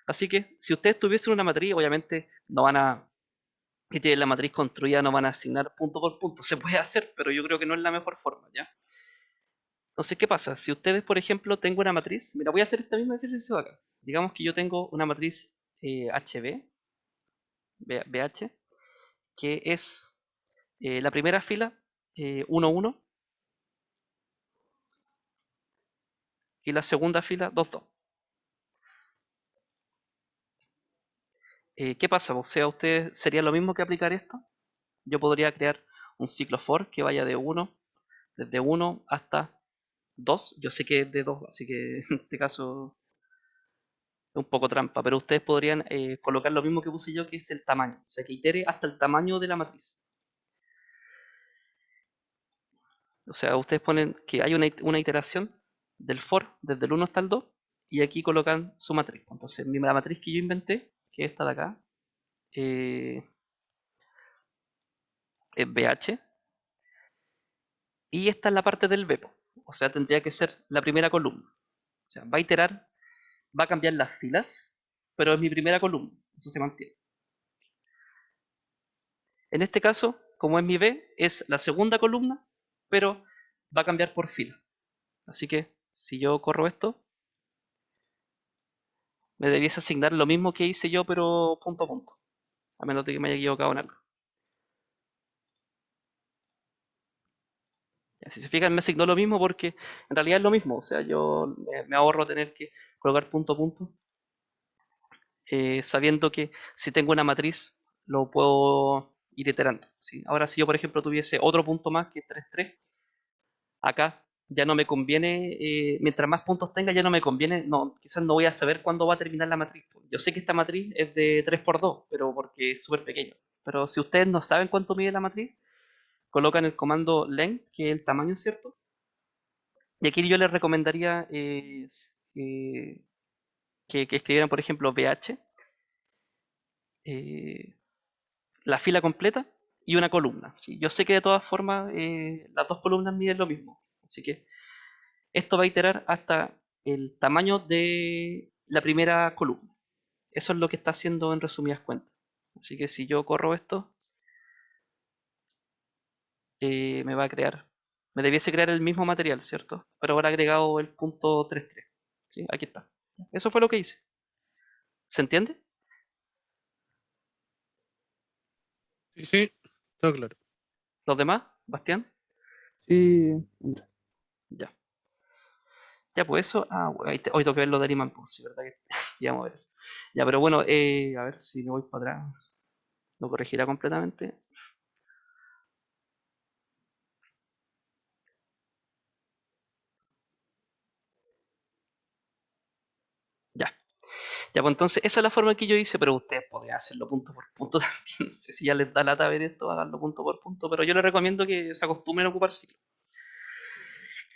Así que si ustedes tuviesen una matriz, obviamente no van a, y tienen la matriz construida, no van a asignar punto por punto. Se puede hacer, pero yo creo que no es la mejor forma, ¿ya? Entonces, ¿qué pasa? Si ustedes, por ejemplo, tengo una matriz, mira, voy a hacer este mismo ejercicio acá. Digamos que yo tengo una matriz HB, BH, que es la primera fila 1, 1 y la segunda fila 2, 2. ¿Qué pasa? O sea, ustedes sería lo mismo que aplicar esto. Yo podría crear un ciclo for que vaya de 1, desde 1 hasta 2. Yo sé que es de 2, así que en este caso es un poco trampa, pero ustedes podrían colocar lo mismo que puse yo, que es el tamaño. O sea, que itere hasta el tamaño de la matriz. O sea, ustedes ponen que hay una iteración del for desde el 1 hasta el 2 y aquí colocan su matriz. Entonces, la matriz que yo inventé, que es esta de acá, es BH, y esta es la parte del B, o sea, tendría que ser la primera columna. O sea, va a iterar, va a cambiar las filas, pero es mi primera columna, eso se mantiene. En este caso, como es mi B, es la segunda columna, pero va a cambiar por fila. Así que si yo corro esto, me debiese asignar lo mismo que hice yo, pero punto a punto, a menos de que me haya equivocado en algo. Ya, si se fijan, me asignó lo mismo porque en realidad es lo mismo. O sea, yo me ahorro tener que colocar punto a punto, sabiendo que si tengo una matriz, lo puedo ir iterando, ¿sí? Ahora, si yo, por ejemplo, tuviese otro punto más que es 3, 3, acá ya no me conviene, mientras más puntos tenga, ya no me conviene, no, quizás no voy a saber cuándo va a terminar la matriz. Yo sé que esta matriz es de 3 por 2, pero porque es súper pequeño. Pero si ustedes no saben cuánto mide la matriz, colocan el comando length, que es el tamaño, ¿cierto? Y aquí yo les recomendaría que escribieran, por ejemplo, BH, eh, la fila completa y una columna, ¿sí? Yo sé que de todas formas las dos columnas miden lo mismo. Así que esto va a iterar hasta el tamaño de la primera columna. Eso es lo que está haciendo en resumidas cuentas. Así que si yo corro esto, me va a crear, me debiese crear el mismo material, ¿cierto? Pero ahora agregado el punto 33. ¿Sí? Aquí está. Eso fue lo que hice. ¿Se entiende? Sí, sí, está claro. ¿Los demás? ¿Bastián? Sí, Andrés. Ya. Ya, pues eso. Ah, bueno, hoy tengo que ver lo de Animan, pues sí, verdad que ya vamos a ver eso. Ya, pero bueno, a ver si me voy para atrás. Lo corregirá completamente. Ya. Ya, pues entonces esa es la forma que yo hice, pero ustedes podrían hacerlo punto por punto también. No sé si ya les da lata ver esto, haganlo punto por punto, pero yo les recomiendo que se acostumbren a ocupar ciclo.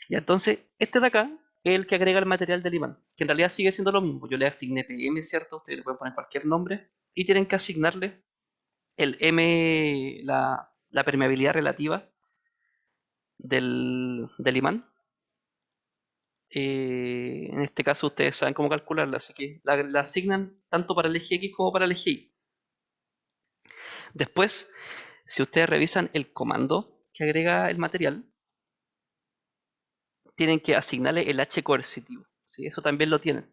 Ya, entonces, este de acá el que agrega el material del imán, que en realidad sigue siendo lo mismo. Yo le asigné PM, ¿cierto? Ustedes le pueden poner cualquier nombre y tienen que asignarle el M, la permeabilidad relativa del imán. En este caso ustedes saben cómo calcularla, así que la asignan tanto para el eje X como para el eje Y. Después, si ustedes revisan el comando que agrega el material, tienen que asignarle el H coercitivo, ¿sí? Eso también lo tienen.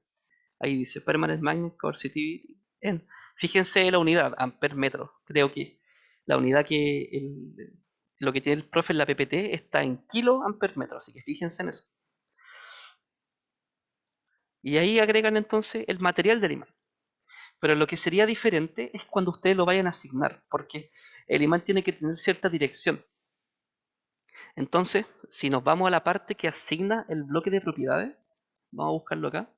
Ahí dice Permanent Magnet Coercitivity en. Fíjense la unidad, amper metro. Creo que la unidad lo que tiene el profe en la PPT está en kilo amper metro, así que fíjense en eso. Y ahí agregan entonces el material del imán. Pero lo que sería diferente es cuando ustedes lo vayan a asignar, porque el imán tiene que tener cierta dirección. Entonces, si nos vamos a la parte que asigna el bloque de propiedades, vamos a buscarlo acá.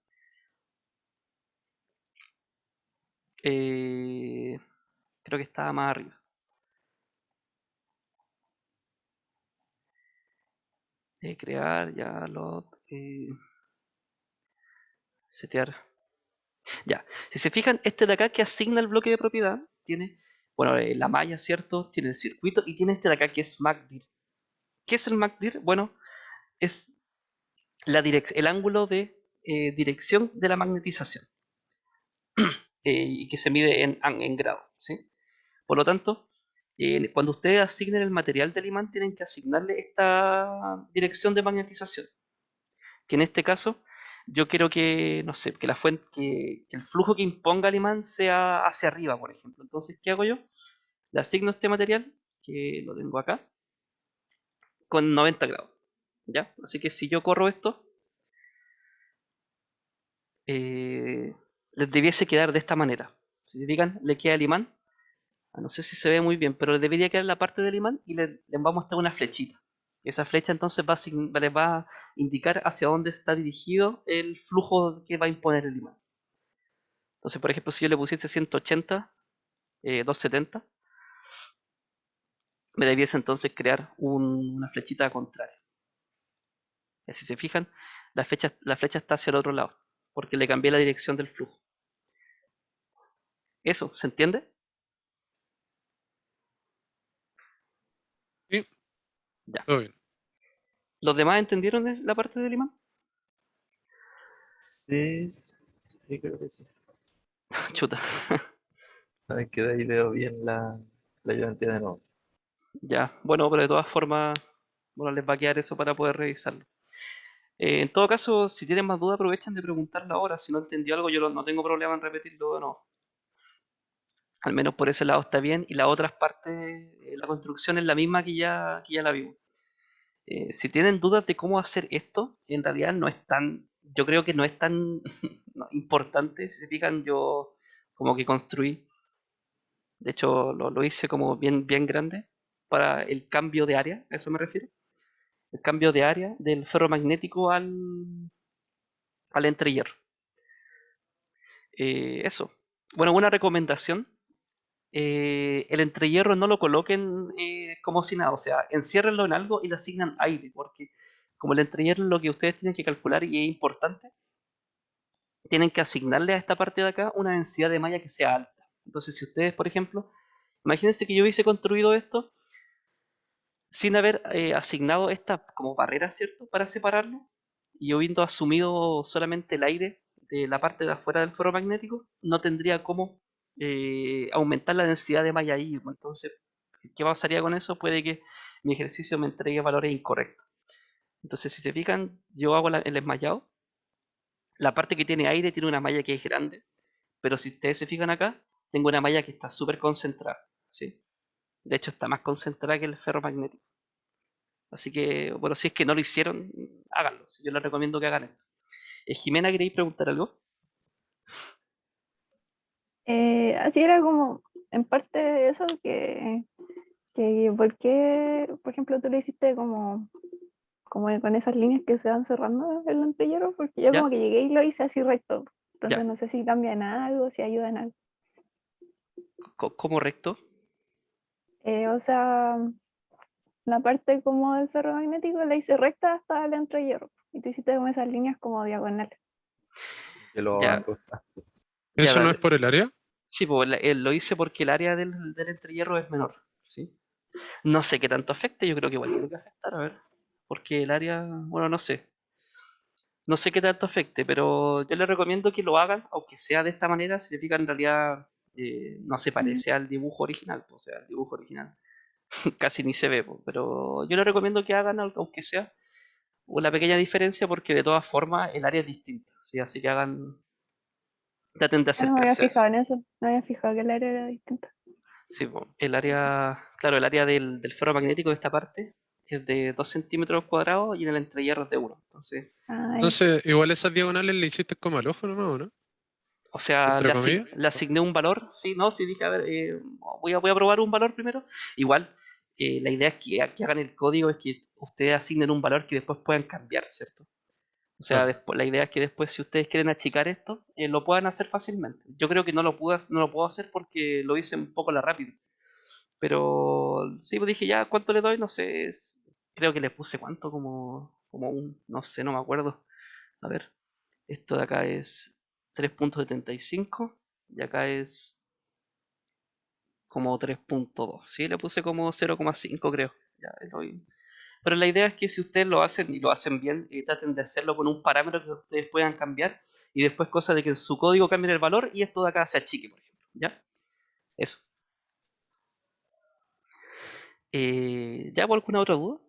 Creo que estaba más arriba. Crear, ya, load, setear. Ya, si se fijan, este de acá que asigna el bloque de propiedad tiene, bueno, la malla, ¿cierto? Tiene el circuito y tiene este de acá que es MACDIR. ¿Qué es el MACDIR? Bueno, es el ángulo de dirección de la magnetización y que se mide en grado, ¿sí? Por lo tanto, cuando ustedes asignen el material del imán, tienen que asignarle esta dirección de magnetización. Que en este caso, yo quiero que, no sé, que la fuente, que el flujo que imponga el imán sea hacia arriba, por ejemplo. Entonces, ¿qué hago yo? Le asigno este material, que lo tengo acá, con 90 grados. ¿Ya? Así que si yo corro esto, les debiese quedar de esta manera. Si se fijan, le queda el imán. No sé si se ve muy bien, pero le debería quedar la parte del imán y le vamos a mostrar una flechita. Esa flecha entonces les va a indicar hacia dónde está dirigido el flujo que va a imponer el imán. Entonces, por ejemplo, si yo le pusiese 180, 270, me debiese entonces crear una flechita contraria. Y si se fijan, la flecha está hacia el otro lado, porque le cambié la dirección del flujo. ¿Eso se entiende? Sí, Ya. todo bien. ¿Los demás entendieron la parte del imán? Sí, sí, creo que sí. Chuta. Sabes que de ahí veo bien la ayudantía de nuevo. Ya, bueno, pero de todas formas, bueno, les va a quedar eso para poder revisarlo. En todo caso, si tienen más dudas, aprovechen de preguntarlo ahora. Si no entendió algo, yo no tengo problema en repetirlo de nuevo. Al menos por ese lado está bien. Y las otras partes, la construcción es la misma que ya la vimos. Si tienen dudas de cómo hacer esto, en realidad no es tan, yo creo que no es tan no, importante. Si se fijan, yo como que construí, de hecho lo hice como bien grande para el cambio de área, a eso me refiero. El cambio de área del ferromagnético al entrehierro. Eso. Bueno, una recomendación. El entrehierro no lo coloquen como si nada, o sea, enciérrenlo en algo y le asignan aire, porque como el entrehierro es lo que ustedes tienen que calcular y es importante, tienen que asignarle a esta parte de acá una densidad de malla que sea alta. Entonces, si ustedes, por ejemplo, imagínense que yo hubiese construido esto sin haber asignado esta como barrera, ¿cierto? Para separarlo, y yo habiendo asumido solamente el aire de la parte de afuera del ferromagnético, no tendría cómo aumentar la densidad de malla ahí. Entonces, ¿qué pasaría con eso? Puede que mi ejercicio me entregue valores incorrectos. Entonces, si se fijan, yo hago el esmayado. La parte que tiene aire tiene una malla que es grande, pero si ustedes se fijan acá, tengo una malla que está súper concentrada, ¿sí? De hecho, está más concentrada que el ferromagnético. Así que, bueno, si es que no lo hicieron, háganlo. Yo les recomiendo que hagan esto. Jimena, ¿queréis preguntar algo? Así era como, en parte de eso, que ¿por qué, por ejemplo, tú lo hiciste como con esas líneas que se van cerrando el lantillero? Porque yo como ¿Ya? que llegué y lo hice así recto. Entonces ¿Ya? no sé si cambian algo, si ayudan algo. ¿Cómo recto? O sea, la parte como del ferromagnético la hice recta hasta el entrehierro. y tú hiciste como esas líneas como diagonales. Que lo Ya, acostaste. ya, ¿Eso no dale. es por el área? Sí, pues lo hice porque el área del entrehierro es menor, ¿sí? No sé qué tanto afecte, yo creo que igual tiene que afectar, a ver. Porque el área, bueno, no sé. No sé qué tanto afecte, pero yo les recomiendo que lo hagan, aunque sea de esta manera, significa en realidad no se Ujú. parece al dibujo original, pues, o sea, el dibujo original casi ni se ve, pues, pero yo les recomiendo que hagan, aunque sea, una pequeña diferencia, porque de todas formas el área es distinta, ¿sí? Así que traten de Ah, no me había acercarse a eso. fijado en eso. No había fijado que el área era distinta. Sí, pues, el área, claro, el área del ferromagnético de esta parte es de 2 centímetros cuadrados y en el entrehierro es de 1. Entonces, Ay, Entonces, igual esas diagonales le hiciste como al ojo nomás, ¿o no? o sea, Entre comillas. le asigné un valor, sí, no, sí dije, a ver, voy a probar un valor primero. Igual, la idea es que hagan el código, es que ustedes asignen un valor que después puedan cambiar, ¿cierto? O sea, Claro. después, la idea es que después, si ustedes quieren achicar esto, lo puedan hacer fácilmente. Yo creo que no lo puedo hacer porque lo hice un poco a la rápida. Pero sí, pues dije, ya, ¿cuánto le doy? No sé, creo que le puse cuánto, como no sé, no me acuerdo. A ver, esto de acá es 3,75 y acá es como 3,2. Sí, le puse como 0,5 creo. Ya, pero la idea es que si ustedes lo hacen y lo hacen bien, traten de hacerlo con un parámetro que ustedes puedan cambiar y después cosa de que en su código cambien el valor y esto de acá se achique, por ejemplo. ¿Ya? Eso. ¿Ya por alguna otra duda?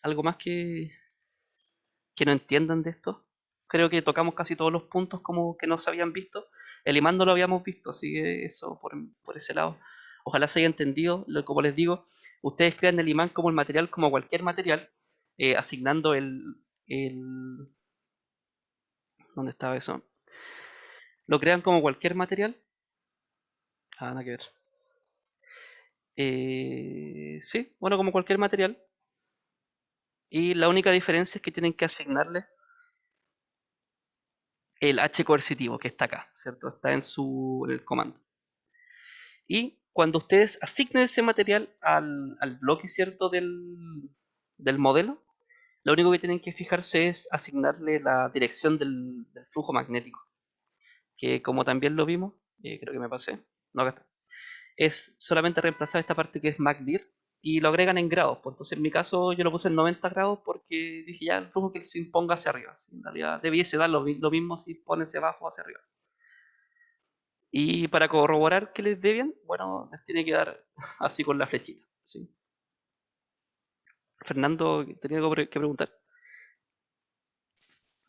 ¿Algo más que no entiendan de esto? Creo que tocamos casi todos los puntos como que no se habían visto. El imán no lo habíamos visto, así que eso por ese lado. Ojalá se haya entendido. Como les digo, ustedes crean el imán como el material, como cualquier material, asignando ¿dónde estaba eso? Lo crean como cualquier material. Ah, nada que ver. Sí, bueno, como cualquier material. Y la única diferencia es que tienen que asignarle el H coercitivo que está acá, ¿cierto? Está en el comando. Y cuando ustedes asignen ese material al bloque, ¿cierto? Del modelo, lo único que tienen que fijarse es asignarle la dirección del flujo magnético. Que como también lo vimos, creo que me pasé. No, acá está. Es solamente reemplazar esta parte que es MACDIR y lo agregan en grados. Pues entonces en mi caso yo lo puse en 90 grados porque dije ya el flujo que se imponga hacia arriba. En realidad debiese dar lo mismo si pone hacia abajo o hacia arriba. Y para corroborar que les dé bien, bueno, les tiene que dar así con la flechita. ¿Sí? Fernando, tenía algo que preguntar.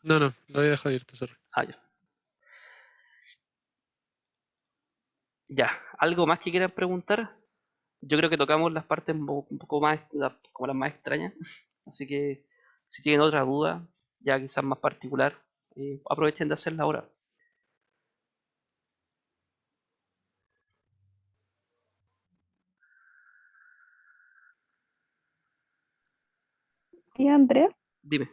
No, lo voy a dejar ir, sorry. Ah, ya. Ya, ¿algo más que quieran preguntar? Yo creo que tocamos las partes un poco más, como las más extrañas. Así que si tienen otra duda, ya quizás más particular, aprovechen de hacerla ahora. Y Andrea, Dime.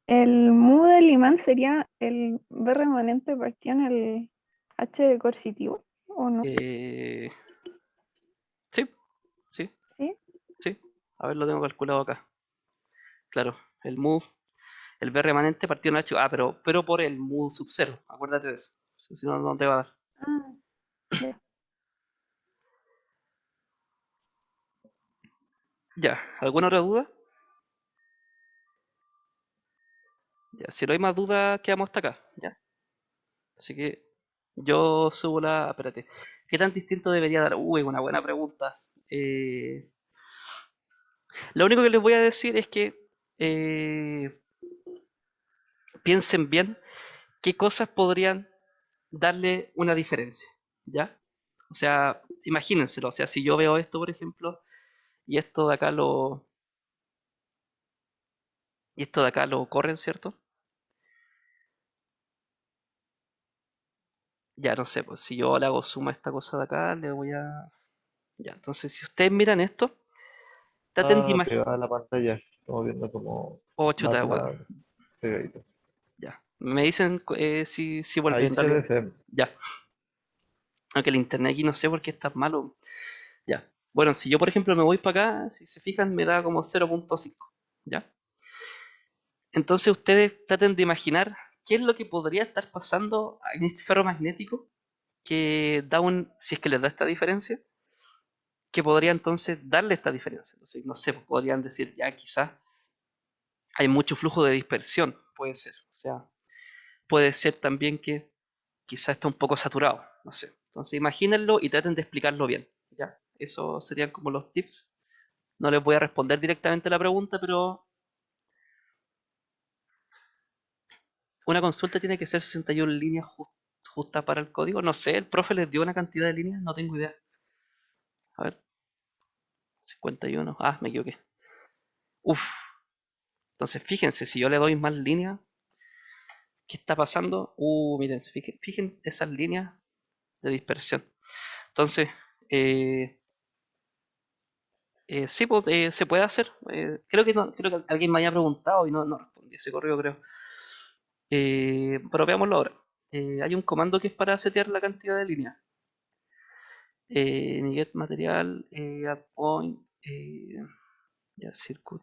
el mu del imán sería el B remanente partido en el H coercitivo, ¿o no? Eh, sí, sí, ¿Sí? sí. A ver, lo tengo calculado acá. Claro, el mu, el B remanente partido en H. Ah, pero por el mu sub 0. Acuérdate de eso. Si no, no te va a dar. Ah, ya. Ya, ¿alguna otra duda? Ya, si no hay más dudas, quedamos hasta acá. Ya. Así que yo subo la. Espérate. ¿Qué tan distinto debería dar? Uy, una buena pregunta. Eh, lo único que les voy a decir es que eh, piensen bien qué cosas podrían darle una diferencia. ¿Ya? O sea, imagínenselo. O sea, si yo veo esto, por ejemplo, y esto de acá lo corren, ¿cierto? Ya no sé, pues si yo le hago suma a esta cosa de acá, le voy a. Ya, entonces si ustedes miran esto, traten de Ah, imaginar. pegada a la pantalla. Estamos viendo como Oh, chuta, bueno. MATLAB pegadito. Ya. Me dicen si vuelve Ahí en se ve realidad. feo. Ya. Aunque el internet aquí no sé por qué está malo. Ya. Bueno, si yo por ejemplo me voy para acá, si se fijan me da como 0,5. ¿Ya? Entonces ustedes traten de imaginar qué es lo que podría estar pasando en este ferromagnético que da si es que les da esta diferencia, que podría entonces darle esta diferencia. Entonces, no sé, podrían decir ya quizás hay mucho flujo de dispersión, puede ser. O sea, puede ser también que quizás está un poco saturado, no sé. Entonces imagínenlo y traten de explicarlo bien. ¿Ya? Esos serían como los tips. No les voy a responder directamente la pregunta, pero una consulta tiene que ser 61 líneas justas para el código. No sé, el profe les dio una cantidad de líneas, no tengo idea. A ver, 51. Ah, me equivoqué. Uf. Entonces fíjense, si yo le doy más líneas, ¿qué está pasando? Miren, fijen esas líneas de dispersión. Entonces, eh, sí, pues, se puede hacer. Creo que alguien me haya preguntado y no respondí ese correo, creo. Pero veámoslo ahora. Hay un comando que es para setear la cantidad de líneas. Get material, add point, ya, circuit,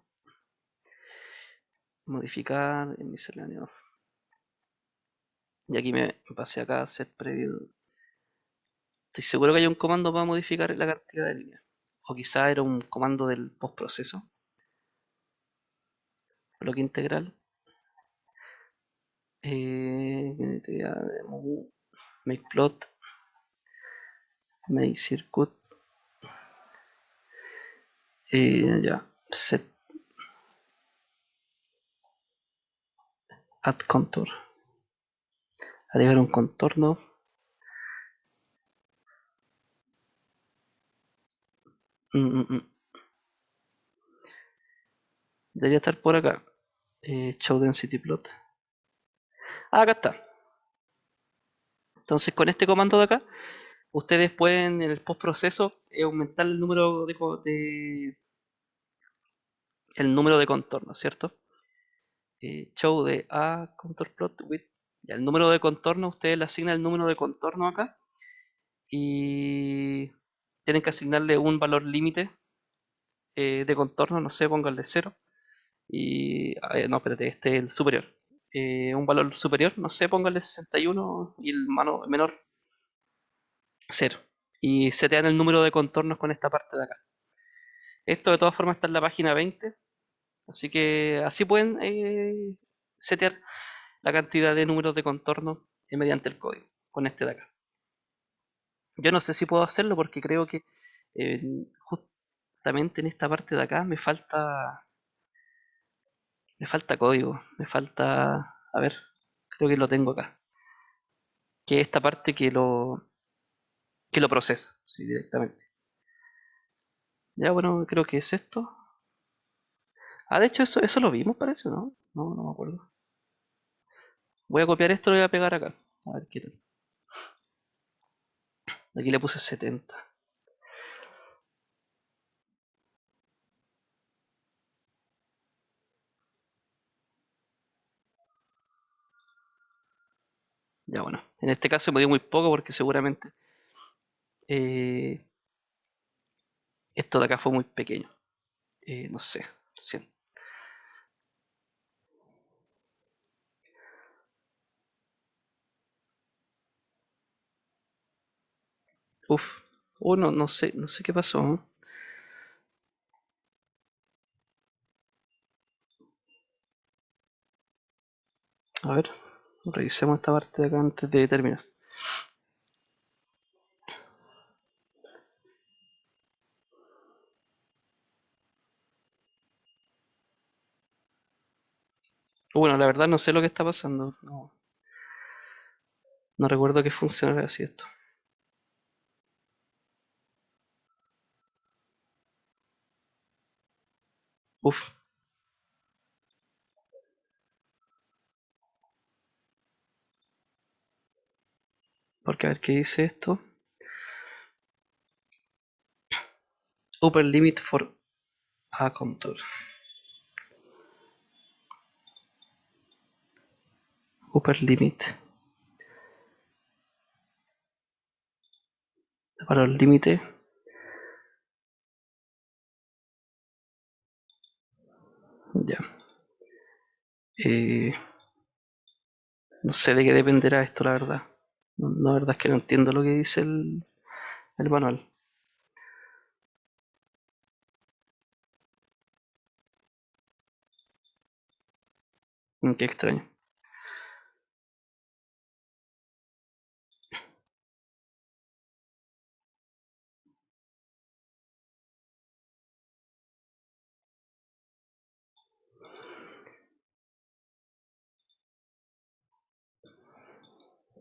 modificar en misceláneo. Y aquí me pasé acá, set preview. Estoy seguro que hay un comando para modificar la cantidad de líneas. O quizá era un comando del postproceso. Bloque integral. Make plot. Make circuit. Ya. Set. Add contour. Agregar un contorno. Debería estar por acá. Show density plot. Ah, acá está. Entonces con este comando de acá, ustedes pueden en el postproceso aumentar el número el número de contornos, ¿cierto? Show de a contour plot with. Ya, el número de contorno, ustedes le asignan el número de contorno acá y tienen que asignarle un valor límite de contorno, no sé, pónganle 0. Y, no, espérate, este es el superior. Un valor superior, no sé, pónganle 61 y el menor 0. Y setean el número de contornos con esta parte de acá. Esto de todas formas está en la página 20, así que así pueden setear la cantidad de números de contorno mediante el código, con este de acá. Yo no sé si puedo hacerlo porque creo que eh, justamente en esta parte de acá me falta código, me falta, a ver, creo que lo tengo acá, que es esta parte que lo procesa, sí, directamente. Ya, bueno, creo que es esto. Ah, de hecho eso lo vimos, parece, ¿no? No me acuerdo. Voy a copiar esto y lo voy a pegar acá. A ver qué tal. Aquí le puse 70. Ya, bueno, en este caso me dio muy poco porque seguramente eh, esto de acá fue muy pequeño. No sé, 100. Uf, no sé qué pasó, ¿no? A ver, revisemos esta parte de acá antes de terminar. Bueno, la verdad no sé lo que está pasando. No recuerdo que funcionara así esto. Uf, porque a ver qué dice esto. Upper limit for a contour. Upper limit. Valor límite. Ya. Eh, no sé de qué dependerá esto, la verdad. La verdad es que no entiendo lo que dice el manual. Qué extraño.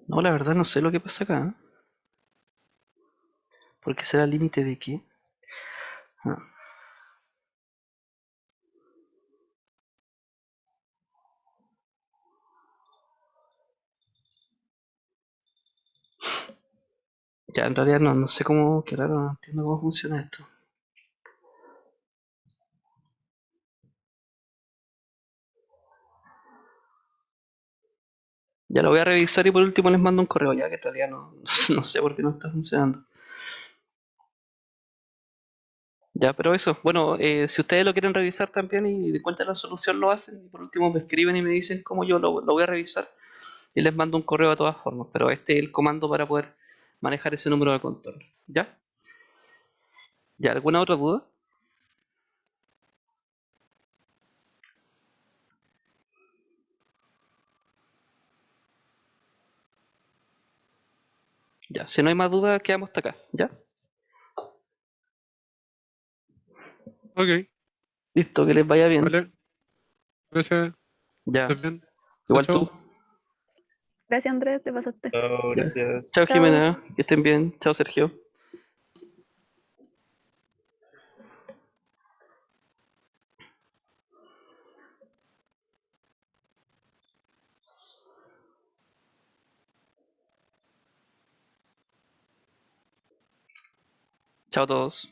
No, la verdad no sé lo que pasa acá. ¿Eh? ¿Por qué será límite de qué? Ah, ya, en realidad no sé cómo, qué raro, no entiendo cómo funciona esto. Ya lo voy a revisar y por último les mando un correo, ya que en realidad no sé por qué no está funcionando. Ya, pero eso, bueno, si ustedes lo quieren revisar también y encuentran la solución, lo hacen. Y por último me escriben y me dicen cómo yo lo voy a revisar y les mando un correo de todas formas. Pero este es el comando para poder manejar ese número de control. ¿Ya? ¿Ya? ¿Alguna otra duda? Ya, si no hay más dudas, quedamos hasta acá. ¿Ya? Ok, Listo, que les vaya bien. vale. Gracias. Que Ya, estés bien. Chao, igual tú. chao. Gracias, Andrés, te pasaste. Chao, Ya. gracias. Chao Chao. Jimena, que estén bien. Chao Sergio. Chao a todos.